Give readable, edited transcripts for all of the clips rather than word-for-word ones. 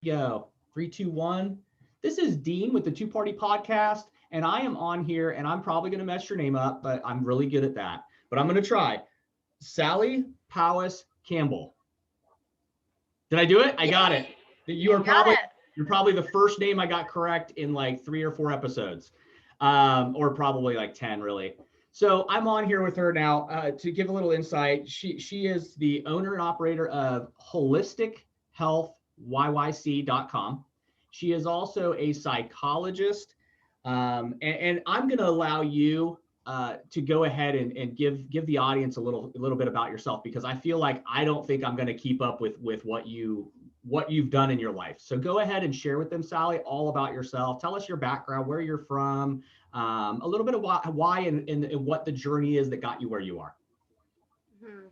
Go. 3, 2, 1. This is Dean with the Two Party Podcast, and I am on here, and I'm probably going to mess your name up, but I'm really good at that. But I'm going to try. Sally Powis-Campbell. Did I do it? I got it. You're probably the first name I got correct in like 3 or 4 episodes, or probably like 10, really. So I'm on here with her now to give a little insight. She is the owner and operator of Holistic Health WHyyc.com. She is also a psychologist, and I'm going to allow you to go ahead and give the audience a little bit about yourself, because I feel like I don't think I'm going to keep up with what you've done in your life. So go ahead and share with them, Sally, all about yourself. Tell us your background, where you're from, a little bit of why and what the journey is that got you where you are. Mm-hmm.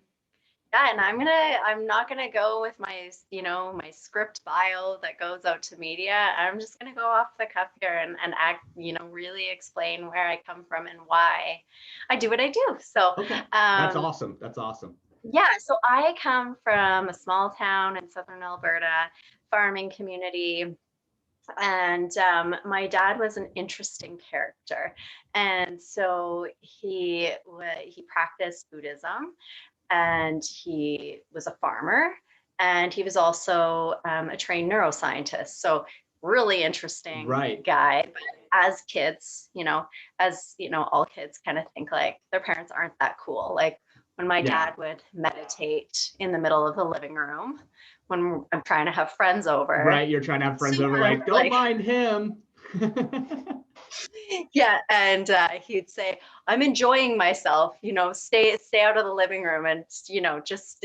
Yeah, and I'm not gonna go with my script bio that goes out to media. I'm just gonna go off the cuff here and really explain where I come from and why I do what I do. So okay. That's awesome. Yeah, so I come from a small town in southern Alberta, farming community. And my dad was an interesting character. And so he practiced Buddhism, and he was a farmer, and he was also a trained neuroscientist. So really interesting guy. But as kids, all kids kind of think like their parents aren't that cool. Like when my dad would meditate in the middle of the living room when I'm trying to have friends over. Right, you're trying to have friends over, like, don't mind him. Yeah, and he'd say, I'm enjoying myself, stay out of the living room, and, just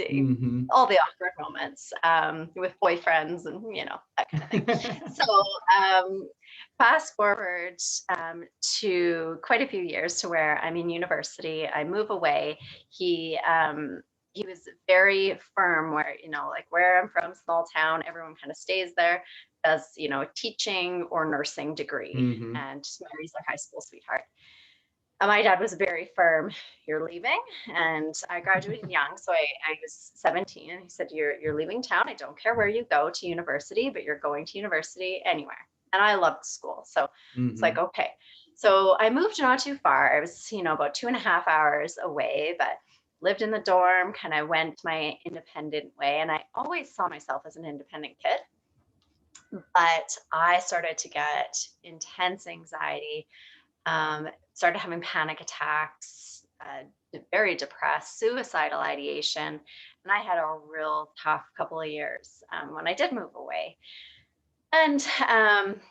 all the awkward moments with boyfriends and, that kind of thing. So fast forward to quite a few years to where I'm in university. I move away. He was very firm where, where I'm from, small town, everyone kind of stays there, does, a teaching or nursing degree, and marries their high school sweetheart. My dad was very firm, you're leaving. And I graduated young. So I was 17, and he said, you're leaving town. I don't care where you go to university, but you're going to university anywhere. And I loved school. So it's like, okay. So I moved not too far. I was, about 2.5 hours away, but lived in the dorm, kind of went my independent way. And I always saw myself as an independent kid. But I started to get intense anxiety, started having panic attacks, very depressed, suicidal ideation. And I had a real tough couple of years when I did move away. And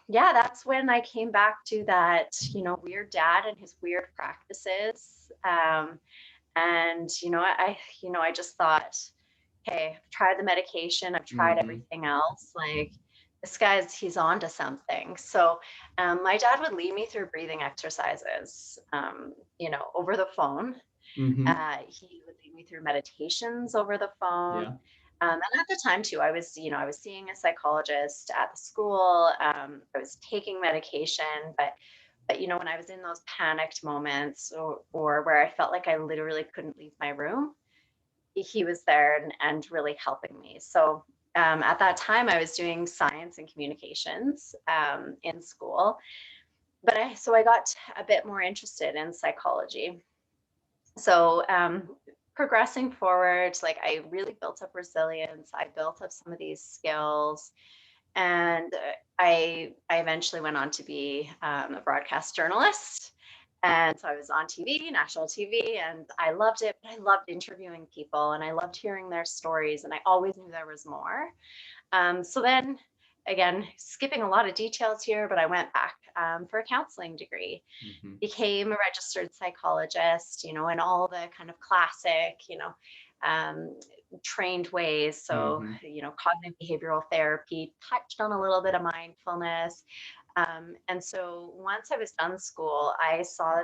that's when I came back to that, weird dad and his weird practices. And, I just thought, okay, I've tried the medication, I've tried everything else. Like, he's on to something. So my dad would lead me through breathing exercises, over the phone. He would lead me through meditations over the phone. Yeah. And at the time too, I was seeing a psychologist at the school. I was taking medication, but when I was in those panicked moments or where I felt like I literally couldn't leave my room, he was there and really helping me. So at that time, I was doing science and communications in school, but I got a bit more interested in psychology. So progressing forward, like I really built up resilience. I built up some of these skills, and I eventually went on to be a broadcast journalist. And so I was on TV, national TV, and I loved it. But I loved interviewing people, and I loved hearing their stories, and I always knew there was more. So then, again, skipping a lot of details here, but I went back for a counseling degree, became a registered psychologist, in all the kind of classic, trained ways. So, cognitive behavioral therapy, touched on a little bit of mindfulness. And so once I was done school, I saw,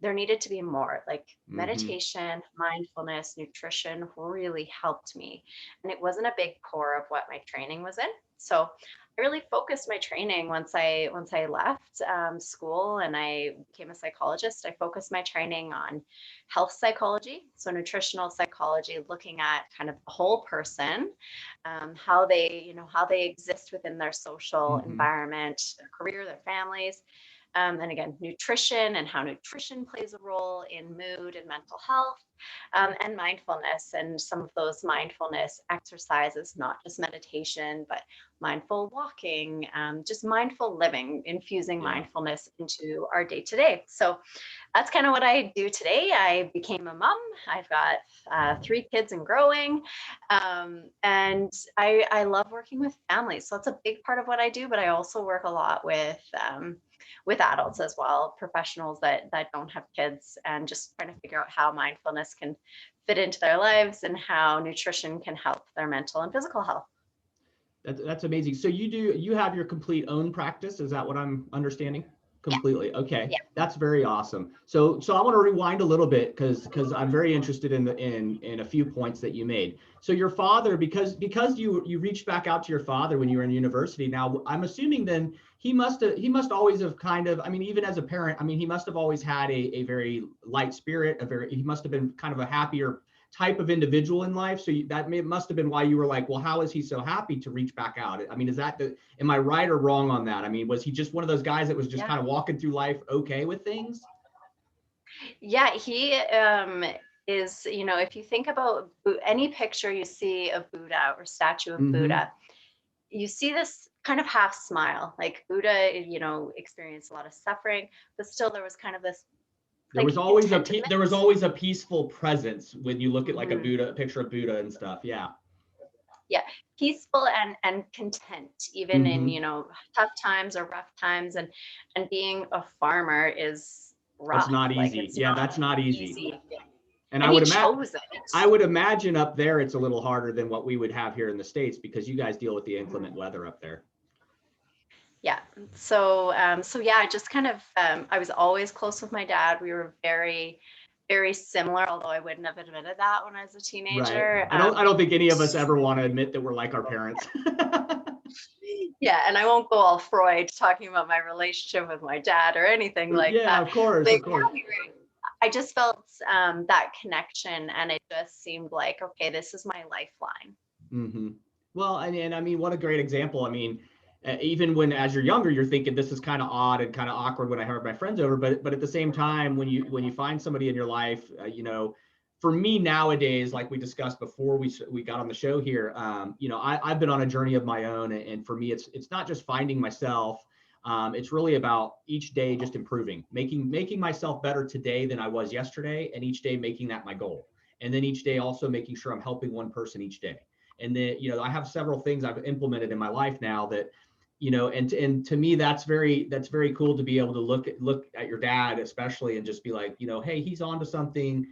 there needed to be more, like meditation, mindfulness, nutrition really helped me. And it wasn't a big core of what my training was in. So really focused my training once I left school and I became a psychologist. I focused my training on health psychology, so nutritional psychology, looking at kind of the whole person, how they exist within their social environment, their career, their families. And again, nutrition and how nutrition plays a role in mood and mental health, and mindfulness and some of those mindfulness exercises, not just meditation, but mindful walking, just mindful living, infusing mindfulness into our day to day. So that's kind of what I do today. I became a mom. I've got 3 kids and growing. And I love working with families. So it's a big part of what I do, but I also work a lot with adults as well, professionals that don't have kids, and just trying to figure out how mindfulness can fit into their lives and how nutrition can help their mental and physical health. That's amazing. So you have your complete own practice. Is that what I'm understanding? Completely. Yeah. Okay. Yeah. That's very awesome. So I want to rewind a little bit because I'm very interested in a few points that you made. So your father, because you reached back out to your father when you were in university. Now I'm assuming then he must always have kind of, I mean, even as a parent, I mean, he must have always had a very light spirit, he must have been kind of a happier type of individual in life. So must have been why you were like, well, how is he so happy to reach back out? I mean, am I right or wrong on that? I mean, was he just one of those guys that was just kind of walking through life okay with things? Yeah, he is, if you think about any picture you see of Buddha or statue of Buddha, you see this kind of half smile, like Buddha, experienced a lot of suffering, but still there was kind of this, there was always a peaceful presence when you look at like a picture of Buddha and stuff. Yeah. Yeah. Peaceful and content, even in, tough times or rough times. And being a farmer is rough. That's not easy. Like, that's not easy. And I would imagine up there it's a little harder than what we would have here in the States, because you guys deal with the inclement weather up there. Yeah. So yeah, I just kind of, I was always close with my dad. We were very, very similar, although I wouldn't have admitted that when I was a teenager. Right. I don't think any of us ever want to admit that we're like our parents. Yeah. And I won't go all Freud talking about my relationship with my dad or anything like that. Yeah, of course. I just felt that connection, and it just seemed like, okay, this is my lifeline. Well, and I mean, what a great example. I mean, even when as you're younger, you're thinking this is kind of odd and kind of awkward when I have my friends over, but at the same time, when you find somebody in your life, for me nowadays, like we discussed before we got on the show here, I've been on a journey of my own, and for me, it's not just finding myself. It's really about each day just improving, making myself better today than I was yesterday, and each day making that my goal, and then each day also making sure I'm helping one person each day. And then I have several things I've implemented in my life now that. And to me, that's very cool to be able to look at your dad, especially, and just be like, hey, he's onto something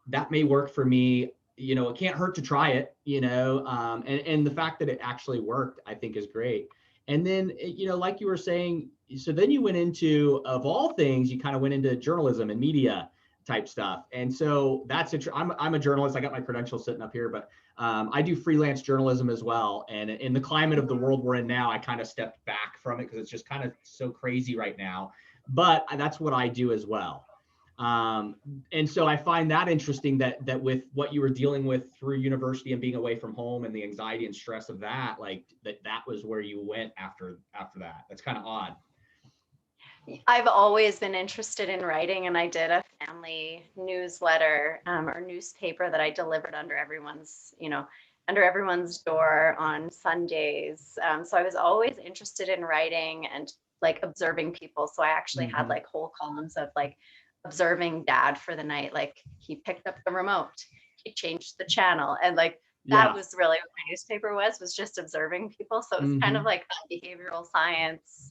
that may work for me. It can't hurt to try it, and the fact that it actually worked, I think, is great. And then, like you were saying, so then you went into, of all things, you kind of went into journalism and media type stuff. And so I'm a journalist. I got my credentials sitting up here, but I do freelance journalism as well. And in the climate of the world we're in now, I kind of stepped back from it because it's just kind of so crazy right now. But that's what I do as well. And so I find that interesting that with what you were dealing with through university and being away from home and the anxiety and stress of that, like that was where you went after that. That's kind of odd. I've always been interested in writing, and I did a family newsletter or newspaper that I delivered under everyone's door on Sundays. So I was always interested in writing and like observing people. So I actually had like whole columns of like observing dad for the night. Like he picked up the remote, he changed the channel, and like that was really what my newspaper was just observing people. So it was kind of like a behavioral science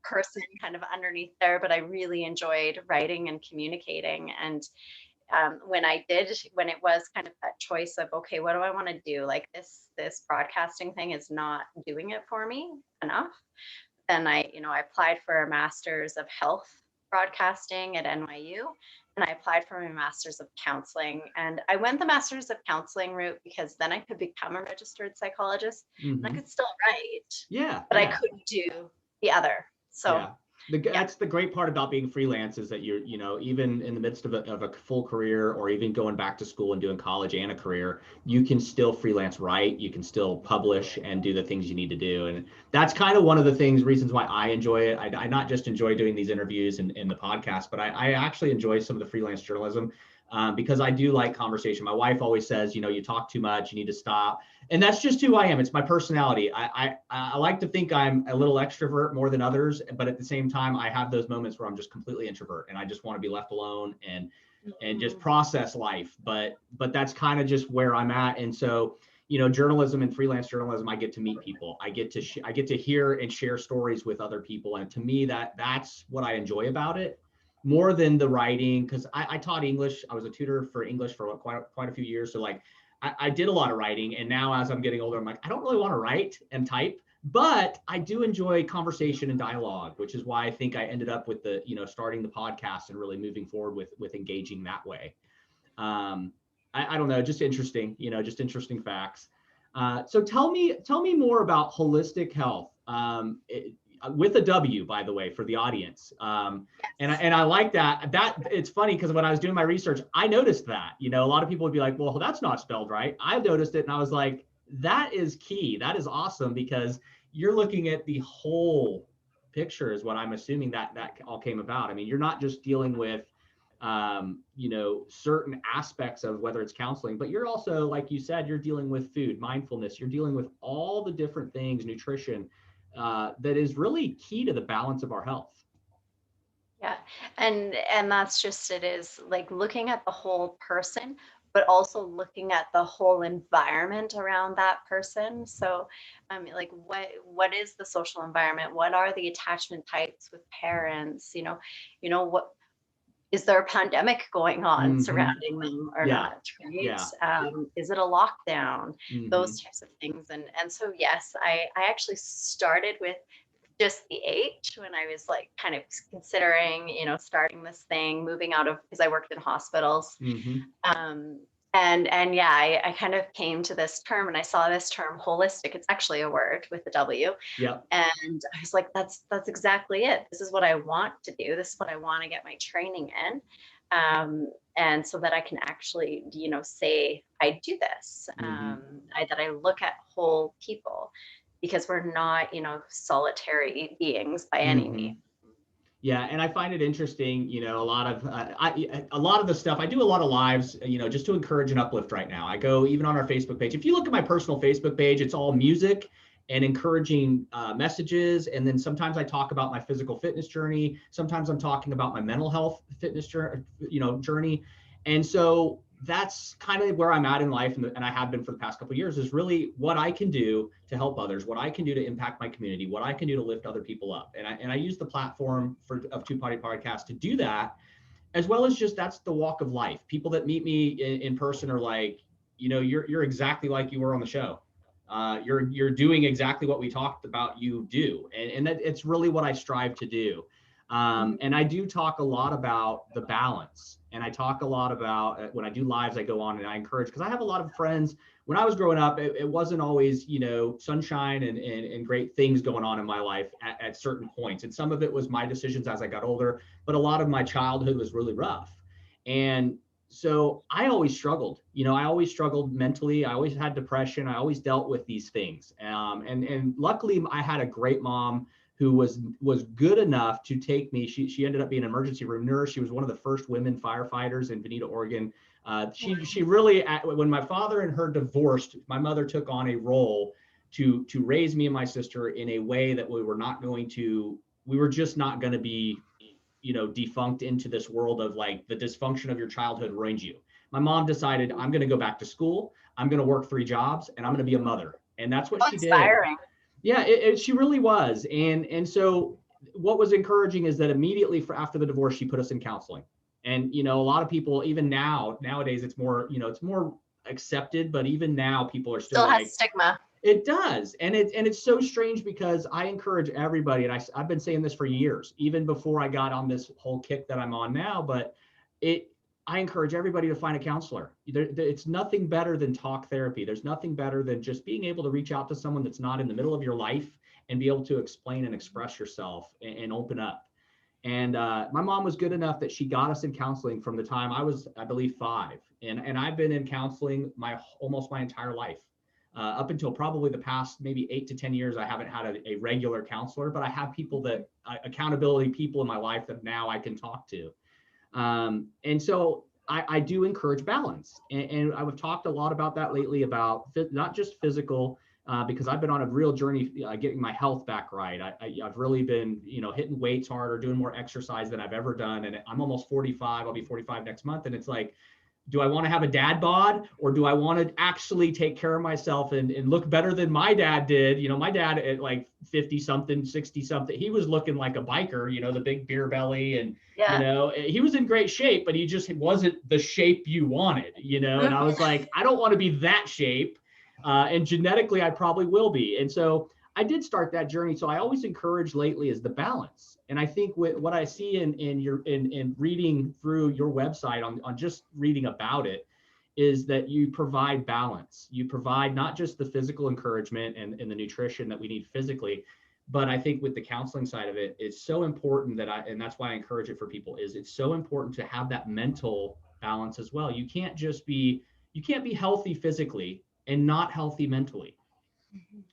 person kind of underneath there, but I really enjoyed writing and communicating. And when it was kind of that choice of, okay, what do I want to do? Like this broadcasting thing is not doing it for me enough. And I applied for a master's of health broadcasting at NYU, and I applied for my master's of counseling. And I went the master's of counseling route because then I could become a registered psychologist, and I could still write, but I couldn't do the other. So that's the great part about being freelance, is that you're, even in the midst of a full career, or even going back to school and doing college and a career, you can still freelance write, you can still publish and do the things you need to do. And that's kind of one of the reasons why I enjoy it. I not just enjoy doing these interviews and the podcast, but I actually enjoy some of the freelance journalism. Because I do like conversation. My wife always says, you talk too much, you need to stop. And that's just who I am. It's my personality. I like to think I'm a little extrovert more than others, but at the same time, I have those moments where I'm just completely introvert and I just want to be left alone and just process life. But that's kind of just where I'm at. And so, journalism and freelance journalism, I get to meet people. I get to hear and share stories with other people. And to me, that's what I enjoy about it, more than the writing, because I taught English. I was a tutor for English for quite a few years. So I did a lot of writing. And now as I'm getting older, I'm like, I don't really want to write and type, but I do enjoy conversation and dialogue, which is why I think I ended up with starting the podcast and really moving forward with engaging that way. I don't know, just interesting, just interesting facts. So tell me more about holistic health. With a W, by the way, for the audience. And I like that it's funny because when I was doing my research, I noticed that, a lot of people would be like, well, that's not spelled right. I noticed it and I was like, that is key. That is awesome, because you're looking at the whole picture is what I'm assuming that all came about. I mean, you're not just dealing with, certain aspects of whether it's counseling, but you're also, like you said, you're dealing with food, mindfulness, you're dealing with all the different things, nutrition, that is really key to the balance of our health. Yeah. And that's just, it is like looking at the whole person, but also looking at the whole environment around that person. So like what is the social environment? What are the attachment types with parents? What is there a pandemic going on surrounding them or not? Right? Is it a lockdown? Those types of things. And so, yes, I actually started with just the H when I was like kind of considering, starting this thing, moving out of, because I worked in hospitals. And yeah, I kind of came to this term and I saw this term holistic. It's actually a word with a W. Yeah. And I was like, that's exactly it. This is what I want to do. This is what I want to get my training in. And so that I can actually, say I do this, that I look at whole people, because we're not, solitary beings by any means. Yeah, and I find it interesting, a lot of the stuff, I do a lot of lives, just to encourage and uplift right now. I go even on our Facebook page. If you look at my personal Facebook page, it's all music and encouraging messages. And then sometimes I talk about my physical fitness journey. Sometimes I'm talking about my mental health fitness journey. And so that's kind of where I'm at in life, and I have been for the past couple of years, is really what I can do to help others, what I can do to impact my community, what I can do to lift other people up. And I use the platform of Two Party Podcast to do that, as well as just that's the walk of life. People that meet me in person are like, you're exactly like you were on the show. You're doing exactly what we talked about you do. And that it's really what I strive to do. And I do talk a lot about the balance, and I talk a lot about when I do lives, I go on and I encourage, because I have a lot of friends. When I was growing up, it wasn't always, sunshine and great things going on in my life at certain points. And some of it was my decisions as I got older, but a lot of my childhood was really rough. And so I always struggled, I always struggled mentally. I always had depression. I always dealt with these things. And luckily I had a great mom who was good enough to take me. She ended up being an emergency room nurse. She was one of the first women firefighters in Veneta, Oregon. She really, when my father and her divorced, my mother took on a role to raise me and my sister in a way that we were just not going to be, defunct into this world of like the dysfunction of your childhood ruins you. My mom decided, I'm going to go back to school. I'm going to work 3 jobs and I'm going to be a mother. And that's what she did. Inspiring. Yeah, she really was. And so what was encouraging is that immediately after the divorce, she put us in counseling. And, a lot of people, even nowadays, it's more, it's more accepted, but even now people are still has stigma. It does. And it's so strange because I encourage everybody, and I've been saying this for years, even before I got on this whole kick that I'm on now, but I encourage everybody to find a counselor. It's nothing better than talk therapy. There's nothing better than just being able to reach out to someone that's not in the middle of your life and be able to explain and express yourself and open up. And my mom was good enough that she got us in counseling from the time I was, I believe, 5. And I've been in counseling almost my entire life. Up until probably the past maybe 8 to 10 years, I haven't had a regular counselor, but I have people that accountability people in my life that now I can talk to. And so I do encourage balance. And I've talked a lot about that lately, about not just physical, because I've been on a real journey getting my health back right. I've really been, hitting weights harder, doing more exercise than I've ever done. And I'm almost 45. I'll be 45 next month. And it's like, do I want to have a dad bod, or do I want to actually take care of myself and look better than my dad did? My dad at like 50 something, 60 something, he was looking like a biker, the big beer belly, and, he was in great shape, but he just wasn't the shape you wanted, and I was like, I don't want to be that shape. And genetically, I probably will be. And so I did start that journey. So I always encourage lately is the balance. And I think what I see in reading through your website on just reading about it is that you provide balance. You provide not just the physical encouragement and the nutrition that we need physically, but I think with the counseling side of it, it's so important and that's why I encourage it for people, is it's so important to have that mental balance as well. You can't be healthy physically and not healthy mentally.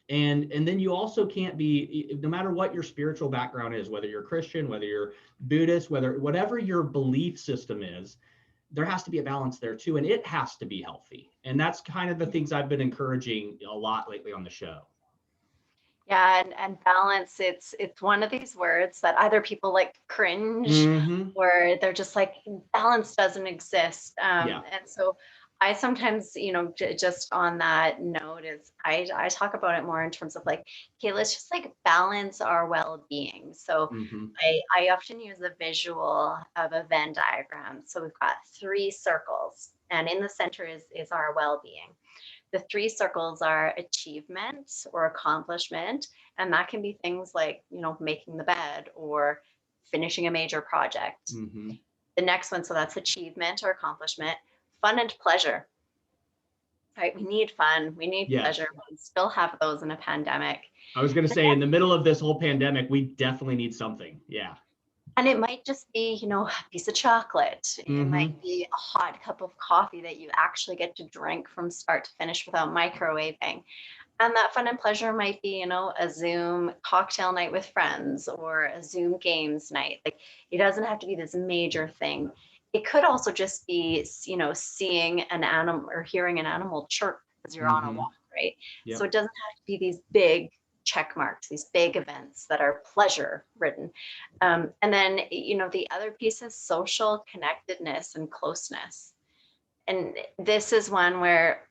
And then you also can't be, no matter what your spiritual background is, whether you're Christian, whether you're Buddhist, whatever your belief system is, there has to be a balance there too. And it has to be healthy. And that's kind of the things I've been encouraging a lot lately on the show. Yeah, and balance, it's one of these words that either people like cringe, or they're just like, balance doesn't exist. And so I sometimes, just on that note, is I talk about it more in terms of like, okay, let's just like balance our well-being. So I often use the visual of a Venn diagram. So we've got 3 circles, and in the center is our well-being. The 3 circles are achievement or accomplishment, and that can be things like, making the bed or finishing a major project. The next one, so that's achievement or accomplishment, fun and pleasure. Right? We need fun, we need pleasure, but we still have those in a pandemic. I was going to say, in the middle of this whole pandemic, we definitely need something. Yeah. And it might just be, a piece of chocolate. It might be a hot cup of coffee that you actually get to drink from start to finish without microwaving. And that fun and pleasure might be, a Zoom cocktail night with friends or a Zoom games night. Like, it doesn't have to be this major thing. It could also just be, seeing an animal or hearing an animal chirp as you're on a walk, right? Yep. So it doesn't have to be these big check marks, these big events that are pleasure ridden. And then, the other piece is social connectedness and closeness. And this is one where,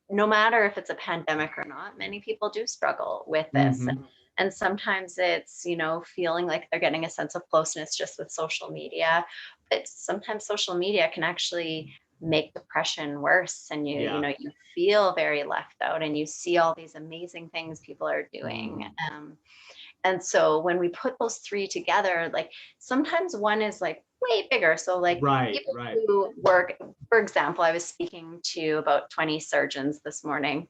no matter if it's a pandemic or not, many people do struggle with this. And sometimes it's, feeling like they're getting a sense of closeness just with social media. But sometimes social media can actually make depression worse, and you feel very left out, and you see all these amazing things people are doing. And so when we put those 3 together, like, sometimes one is like way bigger. So like people who work, for example, I was speaking to about 20 surgeons this morning,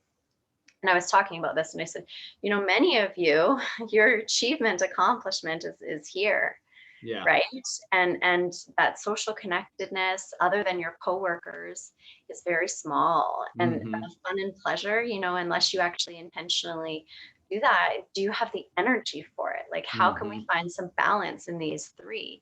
and I was talking about this, and I said, many of you, your achievement accomplishment is here. Yeah. Right. And that social connectedness, other than your coworkers, is very small. And fun and pleasure, unless you actually intentionally do that, do you have the energy for it? Like, how can we find some balance in these 3?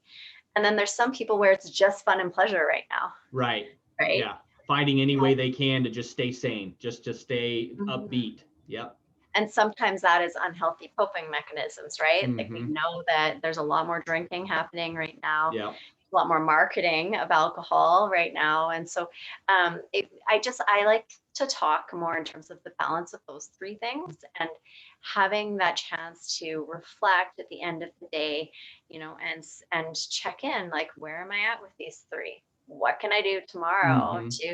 And then there's some people where it's just fun and pleasure right now. Right. Yeah. Finding any way they can to just stay sane, just to stay upbeat. Yep. And sometimes that is unhealthy coping mechanisms, right? Like, we know that there's a lot more drinking happening right now, a lot more marketing of alcohol right now. And so I like to talk more in terms of the balance of those 3 things, and having that chance to reflect at the end of the day, and check in, like, where am I at with these 3? what can I do tomorrow to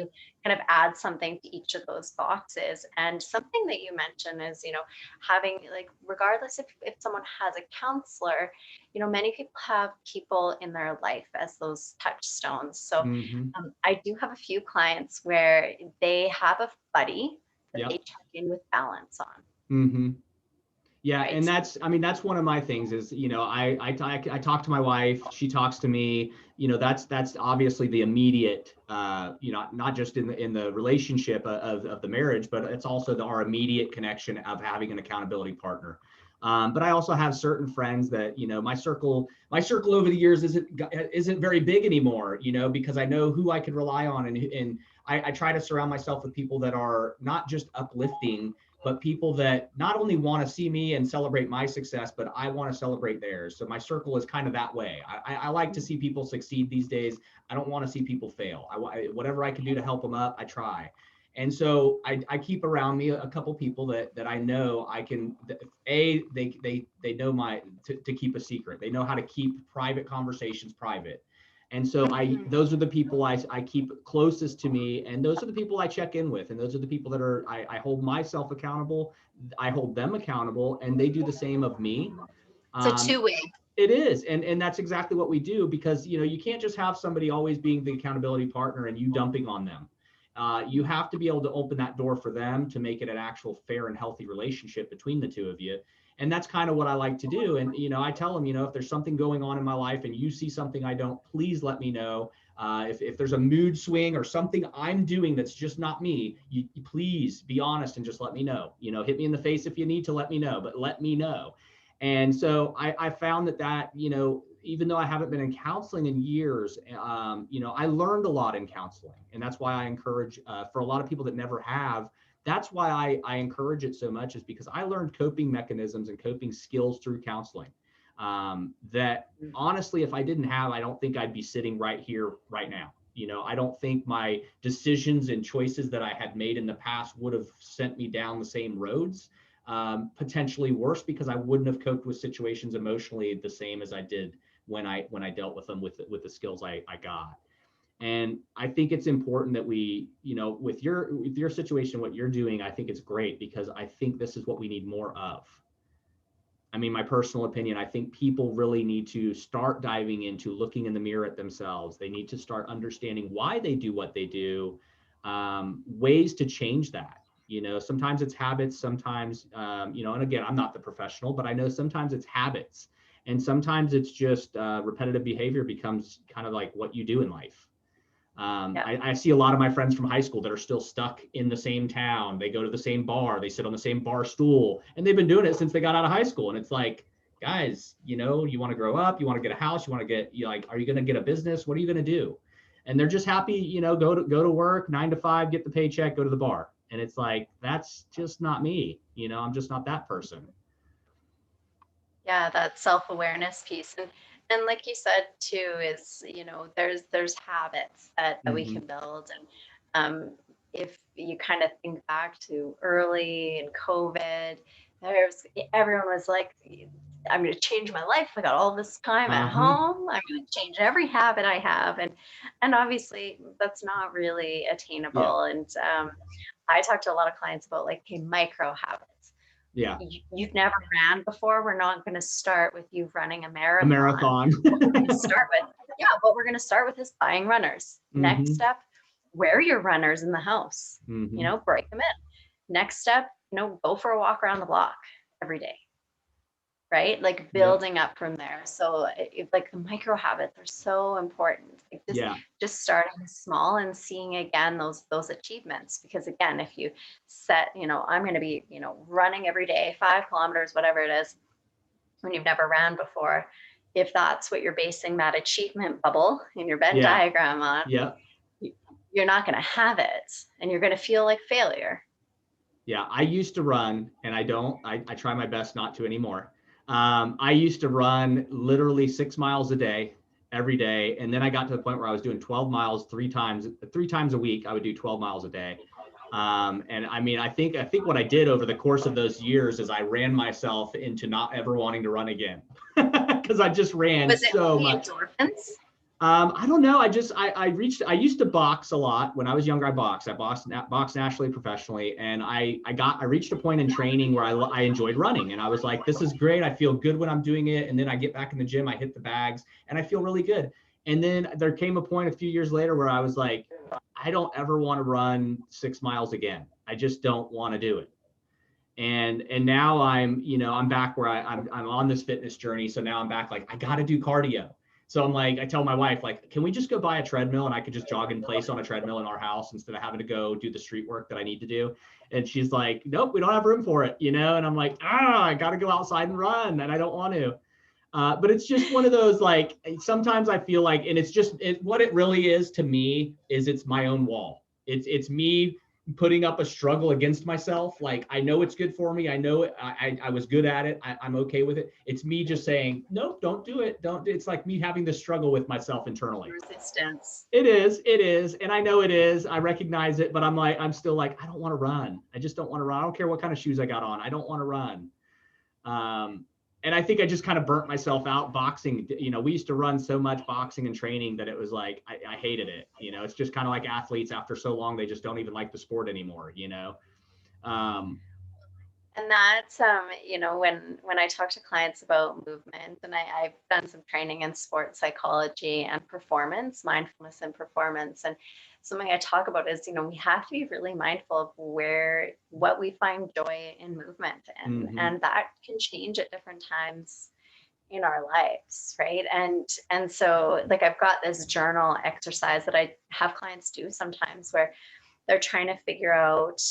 kind of add something to each of those boxes? And something that you mentioned is, having, like, regardless if someone has a counselor, many people have people in their life as those touchstones. So I do have a few clients where they have a buddy that they check in with balance on. Yeah. Right. And that's one of my things is, I talk to my wife, she talks to me, that's obviously the immediate, not just in the relationship of the marriage, but it's also our immediate connection of having an accountability partner. But I also have certain friends that, my circle over the years isn't very big anymore, because I know who I could rely on. And I try to surround myself with people that are not just uplifting, but people that not only want to see me and celebrate my success, but I want to celebrate theirs. So my circle is kind of that way. I like to see people succeed these days. I don't want to see people fail. Whatever I can do to help them up, I try. And so I keep around me a couple people that I know I can, they know to keep a secret. They know how to keep private conversations private. And so those are the people I keep closest to me, and those are the people I check in with, and those are the people that I hold myself accountable, I hold them accountable, and they do the same of me. It's a two-way. It is, and that's exactly what we do, because you can't just have somebody always being the accountability partner and you dumping on them. You have to be able to open that door for them to make it an actual fair and healthy relationship between the two of you. And that's kind of what I like to do. And, I tell them, if there's something going on in my life and you see something I don't, please let me know. If there's a mood swing or something I'm doing that's just not me, you please be honest and just let me know. Hit me in the face if you need to let me know, but let me know. And so I found that, even though I haven't been in counseling in years, I learned a lot in counseling. And that's why I encourage, for a lot of people that never have, that's why I encourage it so much, is because I learned coping mechanisms and coping skills through counseling that honestly, if I didn't have, I don't think I'd be sitting right here right now. I don't think my decisions and choices that I had made in the past would have sent me down the same roads, potentially worse, because I wouldn't have coped with situations emotionally the same as I did when I dealt with them with the skills I got. And I think it's important that we, with your situation, what you're doing, I think it's great, because I think this is what we need more of. I mean, my personal opinion, I think people really need to start diving into looking in the mirror at themselves. They need to start understanding why they do what they do, ways to change that. Sometimes it's habits, sometimes, and again, I'm not the professional, but I know sometimes it's habits, and sometimes it's just repetitive behavior becomes kind of like what you do in life. I see a lot of my friends from high school that are still stuck in the same town. They go to the same bar, they sit on the same bar stool, and they've been doing it since they got out of high school. And it's like, guys, you want to grow up, you want to get a house, you want to get, are you going to get a business? What are you going to do? And they're just happy, go to work 9 to 5, get the paycheck, go to the bar. And it's like, that's just not me. I'm just not that person. Yeah, that self-awareness piece. And like you said too, is, there's habits that we can build. And if you kind of think back to early in COVID, everyone was like, I'm going to change my life. I got all this time at home. I'm going to change every habit I have. And obviously that's not really attainable. Yeah. And I talk to a lot of clients about micro habits. Yeah. You've never ran before. We're not going to start with you running a marathon. What we're going to start with is buying runners. Next step, wear your runners in the house. Break them in. Next step, go for a walk around the block every day. Right? Building up from there. So the micro habits are so important. Just starting small and seeing again those achievements. Because again, if you set, I'm going to be, running every day, 5 kilometers, whatever it is, when you've never ran before, if that's what you're basing that achievement bubble in your Venn diagram on, you're not going to have it, and you're going to feel like failure. Yeah, I used to run, and I try my best not to anymore. I used to run literally 6 miles a day, every day. And then I got to the point where I was doing 12 miles three times a week. I would do 12 miles a day. And I mean, I think what I did over the course of those years is I ran myself into not ever wanting to run again because I just ran so much. Endorphins? I don't know. I used to box a lot when I was younger. I boxed nationally, professionally. And I reached a point in training where I enjoyed running, and I was like, this is great. I feel good when I'm doing it. And then I get back in the gym, I hit the bags and I feel really good. And then there came a point a few years later where I was like, I don't ever want to run 6 miles again. I just don't want to do it. And now I'm back where I'm on this fitness journey. So now I'm back, like, I got to do cardio. So I'm like, I tell my wife, like, can we just go buy a treadmill and I could just jog in place on a treadmill in our house instead of having to go do the street work that I need to do? And she's like, nope, we don't have room for it, And I'm like, I got to go outside and run, and I don't want to. But it's just one of those, like, sometimes I feel like, and what it really is to me is it's my own wall. It's me putting up a struggle against myself. Like, I know it's good for me. I know it. I was good at it. I'm okay with it. It's me just saying, nope, don't do it. It's like me having this struggle with myself internally. Resistance. It is. And I know it is. I recognize it, but I'm still like, I don't want to run. I just don't want to run. I don't care what kind of shoes I got on. I don't want to run. And I think I just kind of burnt myself out boxing. We used to run so much boxing and training that it was like, I hated it. It's just kind of like athletes after so long, they just don't even like the sport anymore, And that's, when I talk to clients about movement, and I've done some training in sports psychology and performance, mindfulness and performance. And something I talk about is, we have to be really mindful of what we find joy in movement. And that can change at different times in our lives, right? And so, like, I've got this journal exercise that I have clients do sometimes where they're trying to figure out,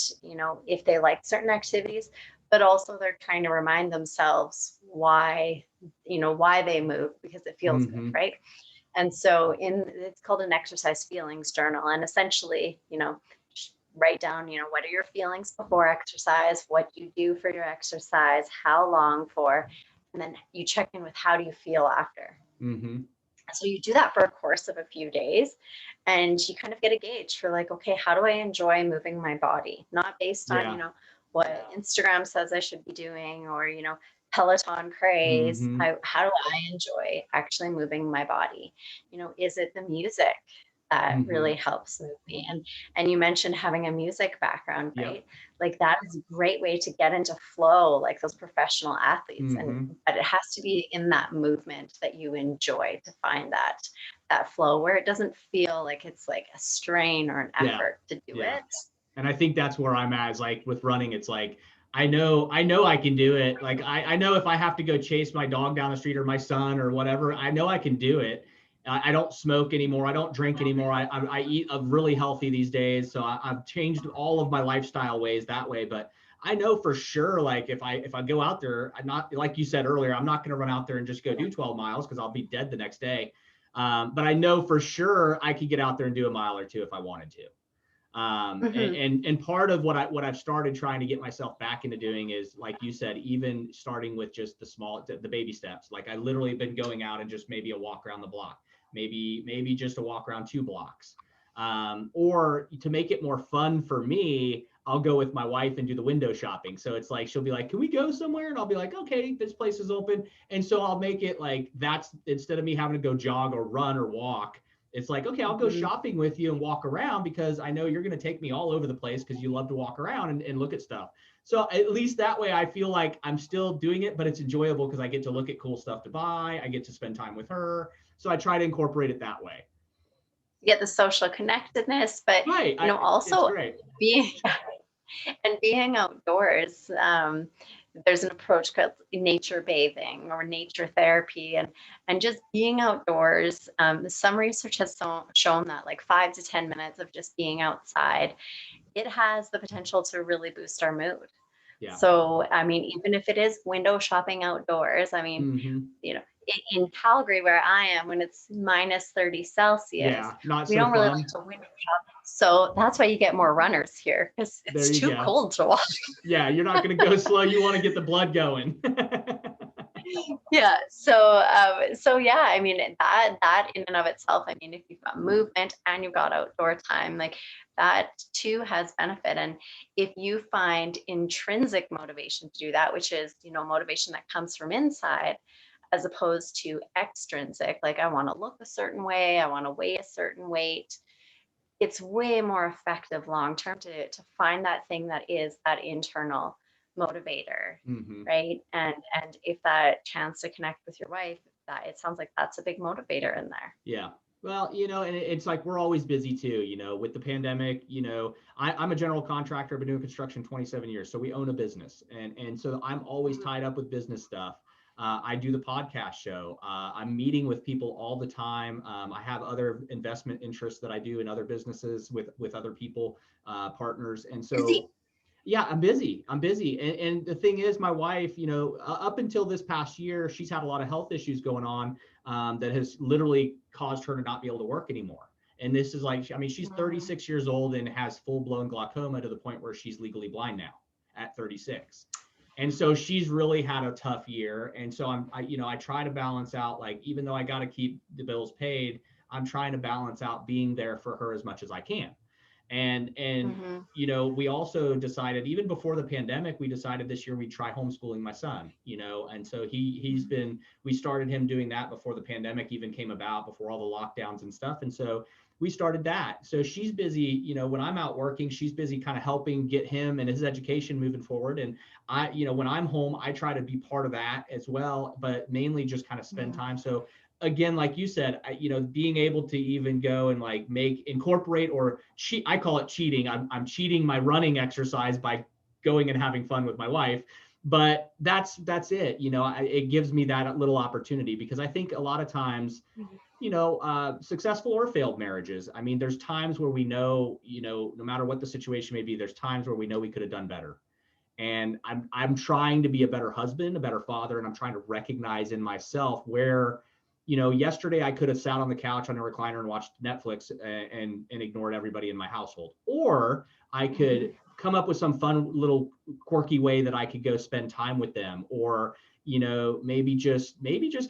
if they like certain activities, but also they're trying to remind themselves why they move, because it feels good, right? And so it's called an exercise feelings journal. And essentially, write down, what are your feelings before exercise, what you do for your exercise, how long for, and then you check in with how do you feel after. So you do that for a course of a few days, and you kind of get a gauge for, like, okay, how do I enjoy moving my body? Not based on, what Instagram says I should be doing, or, Peloton craze. How do I enjoy actually moving my body? Is it the music that really helps move me? And you mentioned having a music background, right? Like, that is a great way to get into flow, like those professional athletes. But it has to be in that movement that you enjoy to find that flow, where it doesn't feel like it's like a strain or an effort to do it. And I think that's where I'm at, is like with running, it's like, I know I can do it. Like, I know if I have to go chase my dog down the street or my son or whatever, I know I can do it. I don't smoke anymore. I don't drink anymore. I eat really healthy these days. So I've changed all of my lifestyle ways that way. But I know for sure, like, if I go out there, I'm not, like you said earlier, I'm not going to run out there and just go do 12 miles because I'll be dead the next day. But I know for sure I could get out there and do a mile or two if I wanted to. And part of what I've started trying to get myself back into doing is, like you said, even starting with just the baby steps. Like, I literally been going out and just maybe a walk around the block, maybe just a walk around 2 blocks. Or to make it more fun for me, I'll go with my wife and do the window shopping. So it's like, she'll be like, can we go somewhere? And I'll be like, okay, this place is open. And so I'll make it like, that's, instead of me having to go jog or run or walk, it's like, okay, I'll go shopping with you and walk around, because I know you're going to take me all over the place because you love to walk around and look at stuff. So at least that way I feel like I'm still doing it, but it's enjoyable because I get to look at cool stuff to buy. I get to spend time with her. So I try to incorporate it that way. You get the social connectedness, but also being outdoors. There's an approach called nature bathing or nature therapy, and just being outdoors. Some research has shown that, like, 5 to 10 minutes of just being outside, it has the potential to really boost our mood. So, I mean, even if it is window shopping outdoors, I mean, in Calgary, where I am, when it's minus 30 Celsius, we don't really like to window shop. So that's why you get more runners here, because it's too cold to walk. Yeah, you're not going to go slow. You want to get the blood going. Yeah. So yeah, I mean, that in and of itself, I mean, if you've got movement and you've got outdoor time, like, that too has benefit. And if you find intrinsic motivation to do that, which is, motivation that comes from inside, as opposed to extrinsic, like I want to look a certain way, I want to weigh a certain weight. It's way more effective long term to find that thing that is that internal motivator, right? And if that chance to connect with your wife, that it sounds like that's a big motivator in there. Yeah. Well, and it's like we're always busy too, with the pandemic. I'm a general contractor. I've been doing construction 27 years. So we own a business. And so I'm always tied up with business stuff. I do the podcast show. I'm meeting with people all the time. I have other investment interests that I do in other businesses with other people, partners. And so, yeah, I'm busy. And the thing is, my wife, up until this past year, she's had a lot of health issues going on that has literally caused her to not be able to work anymore. And this is like, she's 36 years old and has full blown glaucoma to the point where she's legally blind now at 36. And so she's really had a tough year. And so I try to balance out, like, even though I got to keep the bills paid, I'm trying to balance out being there for her as much as I can. And we also decided, even before the pandemic, we decided this year we'd try homeschooling my son, and so we started him doing that before the pandemic even came about, before all the lockdowns and stuff. And so we started that. So she's busy, when I'm out working, she's busy kind of helping get him and his education moving forward. And I, when I'm home, I try to be part of that as well, but mainly just kind of spend time. So again, like you said, being able to even go and like incorporate or cheat, I call it cheating. I'm cheating my running exercise by going and having fun with my wife, but that's it. It gives me that little opportunity, because I think a lot of times, successful or failed marriages, there's times where we know, no matter what the situation may be, there's times where we know we could have done better. And I'm trying to be a better husband, a better father, and I'm trying to recognize in myself where, yesterday I could have sat on the couch on a recliner and watched Netflix and ignored everybody in my household. Or I could come up with some fun little quirky way that I could go spend time with them. Or, maybe just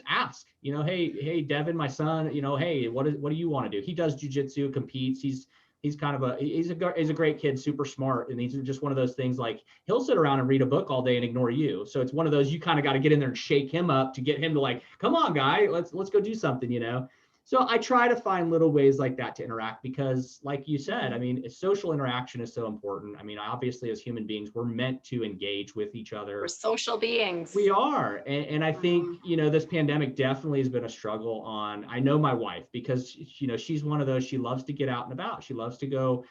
ask, hey, Devin, my son, hey, what do you want to do? He does jujitsu, competes. He's a great kid, super smart. And these are just one of those things, like, he'll sit around and read a book all day and ignore you. So it's one of those, you kind of got to get in there and shake him up to get him to, like, come on, guy, let's go do something, So I try to find little ways like that to interact, because like you said, social interaction is so important. Obviously as human beings, we're meant to engage with each other. We're social beings. We are. And I think, this pandemic definitely has been a struggle I know my wife, because, she's one of those, she loves to get out and about. She loves to go,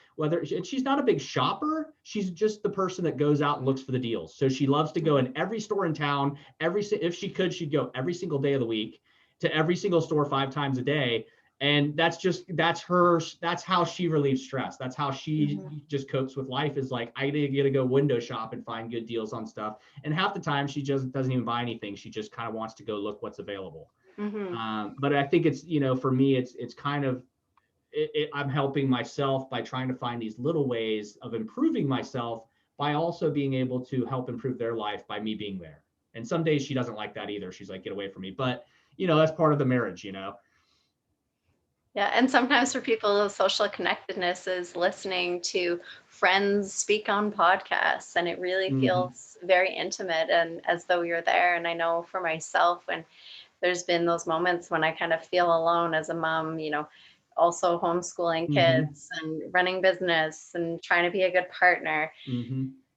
she's not a big shopper. She's just the person that goes out and looks for the deals. So she loves to go in every store in town, if she could, she'd go every single day of the week to every single store 5 times a day. And that's how she relieves stress. That's how she just copes with life, is like, I get to go window shop and find good deals on stuff. And half the time she just doesn't even buy anything. She just kind of wants to go look what's available. But I think it's, for me, it's kind of, I'm helping myself by trying to find these little ways of improving myself, by also being able to help improve their life by me being there. And some days she doesn't like that either. She's like, get away from me. But that's part of the marriage, Yeah. And sometimes for people, social connectedness is listening to friends speak on podcasts, and it really feels very intimate and as though you're there. And I know for myself, when there's been those moments when I kind of feel alone as a mom, also homeschooling kids and running business and trying to be a good partner.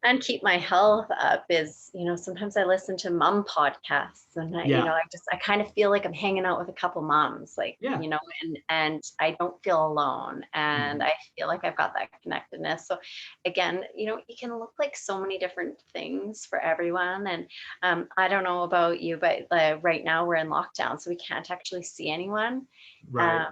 And keep my health up is, sometimes I listen to mom podcasts, and I kind of feel like I'm hanging out with a couple moms, like, and I don't feel alone, and I feel like I've got that connectedness. So again, it can look like so many different things for everyone. And I don't know about you, but right now we're in lockdown, so we can't actually see anyone. Right.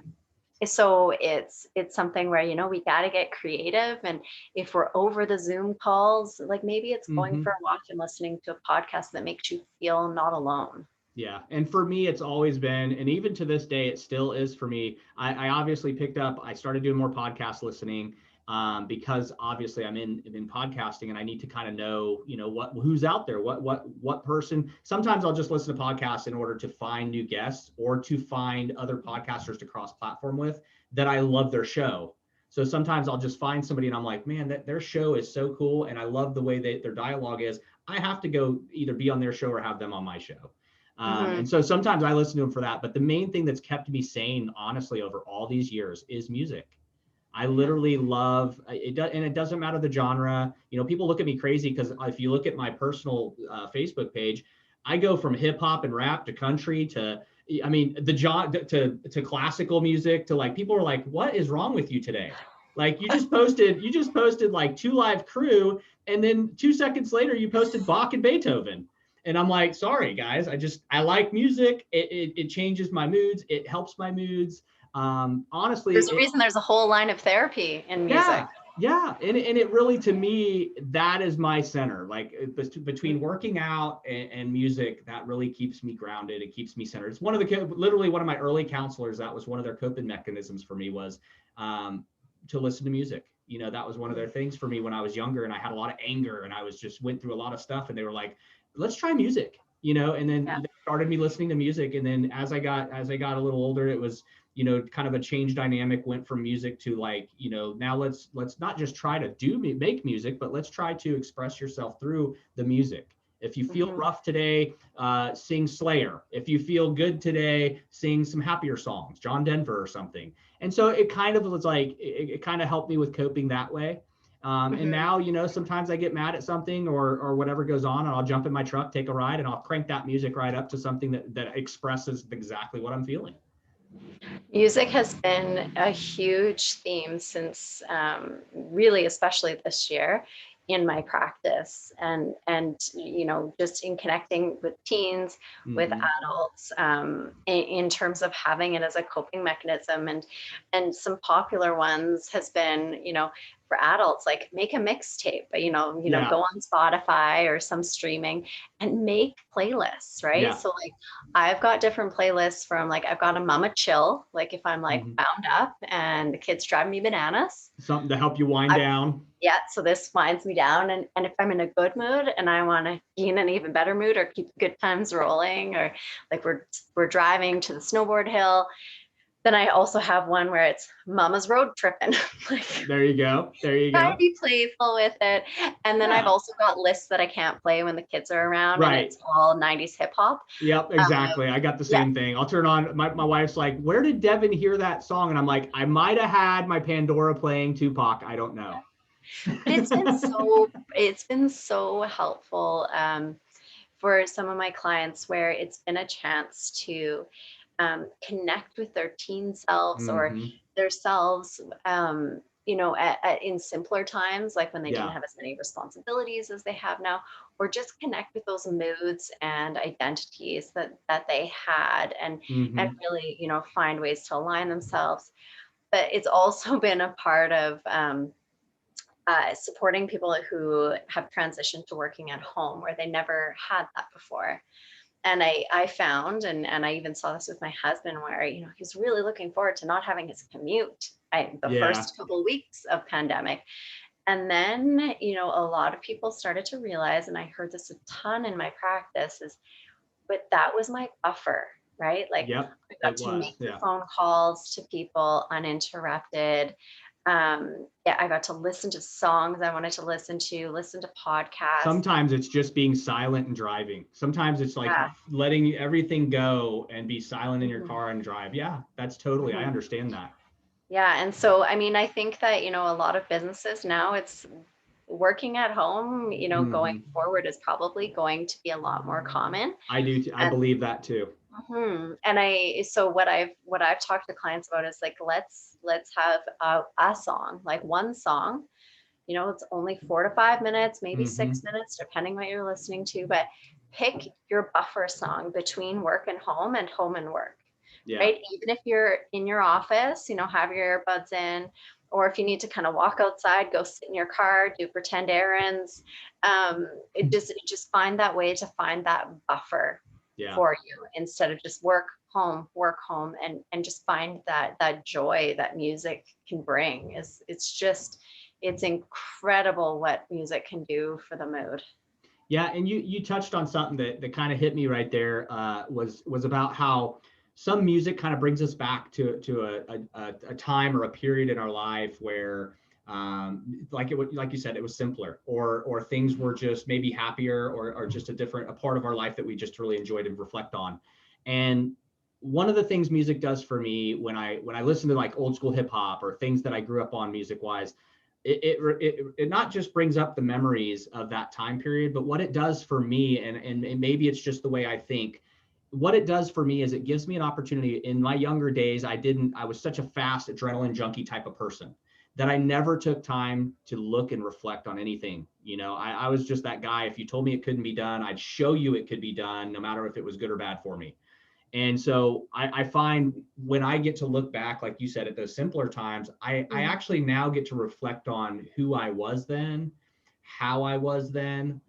So it's something where, we got to get creative. And if we're over the Zoom calls, like, maybe it's going for a walk and listening to a podcast that makes you feel not alone. Yeah. And for me, it's always been, and even to this day, it still is for me. I obviously I started doing more podcast listening, because obviously I'm in podcasting, and I need to kind of know, who's out there, what person. Sometimes I'll just listen to podcasts in order to find new guests, or to find other podcasters to cross platform with that I love their show. So sometimes I'll just find somebody and I'm like, man, their show is so cool, and I love the way their dialogue is. I have to go either be on their show or have them on my show. And so sometimes I listen to them for that. But the main thing that's kept me sane, honestly, over all these years is music. I literally love it, and it doesn't matter the genre. You know, people look at me crazy because if you look at my personal Facebook page, I go from hip hop and rap to country to, I mean, to classical music to, like, people are like, "What is wrong with you today?" Like, you just posted like 2 Live Crew, and then 2 seconds later you posted Bach and Beethoven. And I'm like, sorry guys, I like music. It changes my moods. It helps my moods. Honestly, there's a reason there's a whole line of therapy in music. Yeah. And it really, to me, that is my center. Like, between working out and music, that really keeps me grounded. It keeps me centered. It's literally one of my early counselors, that was one of their coping mechanisms for me, was to listen to music. You know, that was one of their things for me when I was younger, and I had a lot of anger, and I went through a lot of stuff, and they were like, let's try music, you know, and then they started me listening to music. And then as I got a little older, it was, you know, kind of a change dynamic, went from music to, like, you know, now let's not just try to make music, but let's try to express yourself through the music. If you feel rough today, sing Slayer. If you feel good today, sing some happier songs, John Denver or something. And so it kind of was like, it kind of helped me with coping that way. And now, you know, sometimes I get mad at something or whatever goes on, and I'll jump in my truck, take a ride, and I'll crank that music right up to something that expresses exactly what I'm feeling. Music has been a huge theme since really, especially this year, in my practice, and you know, just in connecting with teens, with adults, in terms of having it as a coping mechanism. And some popular ones has been, you know, for adults, like, make a mixtape, you know, go on Spotify or some streaming and make playlists, right? So, like, I've got different playlists from, like, I've got a mama chill, like, if I'm like bound up and the kids drive me bananas, something to help you wind down. Yeah, so this winds me down. And if I'm in a good mood and I want to be in an even better mood or keep the good times rolling, or like we're driving to the snowboard hill, then I also have one where it's mama's road tripping. Like, there you go. Try to be playful with it. And then I've also got lists that I can't play when the kids are around, and it's all 90s hip hop. Yep, exactly. I got the same thing. I'll turn on, my wife's like, where did Devin hear that song? And I'm like, I might have had my Pandora playing Tupac. I don't know. But it's been so helpful for some of my clients, where it's been a chance to connect with their teen selves or their selves, you know, in simpler times, like when they didn't have as many responsibilities as they have now, or just connect with those moods and identities that they had, and really, you know, find ways to align themselves. But it's also been a part of supporting people who have transitioned to working at home, where they never had that before. And I found, and I even saw this with my husband, where, you know, he's really looking forward to not having his commute the first couple of weeks of pandemic. And then, you know, a lot of people started to realize, and I heard this a ton in my practice, but that was my buffer, right? Like, I got to make the phone calls to people uninterrupted. I got to listen to songs I wanted to listen to podcasts. Sometimes it's just being silent and driving. Sometimes it's like letting everything go and be silent in your car and drive. Yeah, that's totally, I understand that. Yeah. And so, I mean, I think that, you know, a lot of businesses now, it's working at home, you know, going forward is probably going to be a lot more common. I do. I believe that too. And so what I've talked to clients about is, like, let's have a song, like one song, you know, it's only 4 to 5 minutes, maybe 6 minutes, depending what you're listening to, but pick your buffer song between work and home and work, right? Even if you're in your office, you know, have your earbuds in, or if you need to kind of walk outside, go sit in your car, do pretend errands, just find that way to find that buffer for you, instead of just work home, and just find that joy that music can bring. It's incredible what music can do for the mood. Yeah, and you touched on something that kind of hit me right there, was about how some music kind of brings us back to a time or a period in our life where Like like you said, it was simpler, or things were just maybe happier, or just a part of our life that we just really enjoyed and reflect on. And one of the things music does for me when I listen to like old school hip hop or things that I grew up on music wise, it not just brings up the memories of that time period, but what it does for me, and maybe it's just the way I think, what it does for me is it gives me an opportunity. In my younger days, I was such a fast adrenaline junkie type of person that I never took time to look and reflect on anything. I was just that guy. If you told me it couldn't be done, I'd show you it could be done, no matter if it was good or bad for me. And so I find when I get to look back, like you said, at those simpler times, I actually now get to reflect on who I was then, how I was then.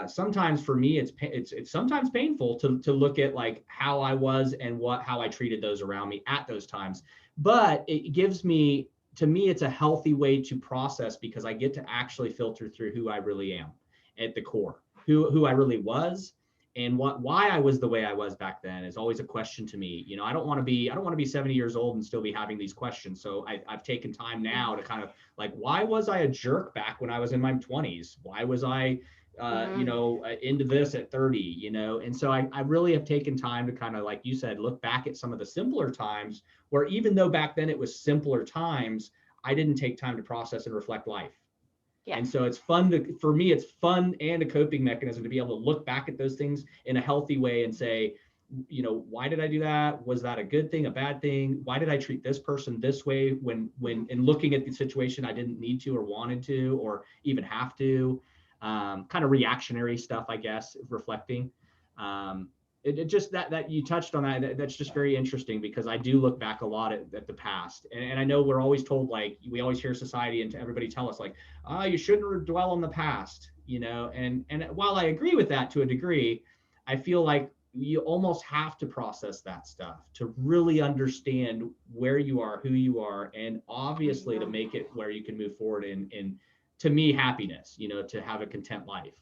Sometimes for me, it's sometimes painful to look at like how I was and how I treated those around me at those times. But it gives me, to me, it's a healthy way to process, because I get to actually filter through who I really am at the core, who I really was. And why I was the way I was back then is always a question to me. I don't want to be 70 years old and still be having these questions. So I've taken time now to kind of like, why was I a jerk back when I was in my 20s? Why was I, into this at 30, And so I really have taken time to kind of, like you said, look back at some of the simpler times where, even though back then it was simpler times, I didn't take time to process and reflect life. Yeah. And so it's fun for me, it's fun and a coping mechanism to be able to look back at those things in a healthy way and say, why did I do that? Was that a good thing, a bad thing? Why did I treat this person this way when in looking at the situation I didn't need to or wanted to or even have to? Kind of reactionary stuff, I guess, reflecting. It just that you touched on that's just very interesting, because I do look back a lot at the past, and I know we're always told, like, we always hear society and everybody tell us like, you shouldn't dwell on the past, and while I agree with that to a degree, I feel like you almost have to process that stuff to really understand where you are, who you are, and obviously to make it where you can move forward in to me, happiness, to have a content life.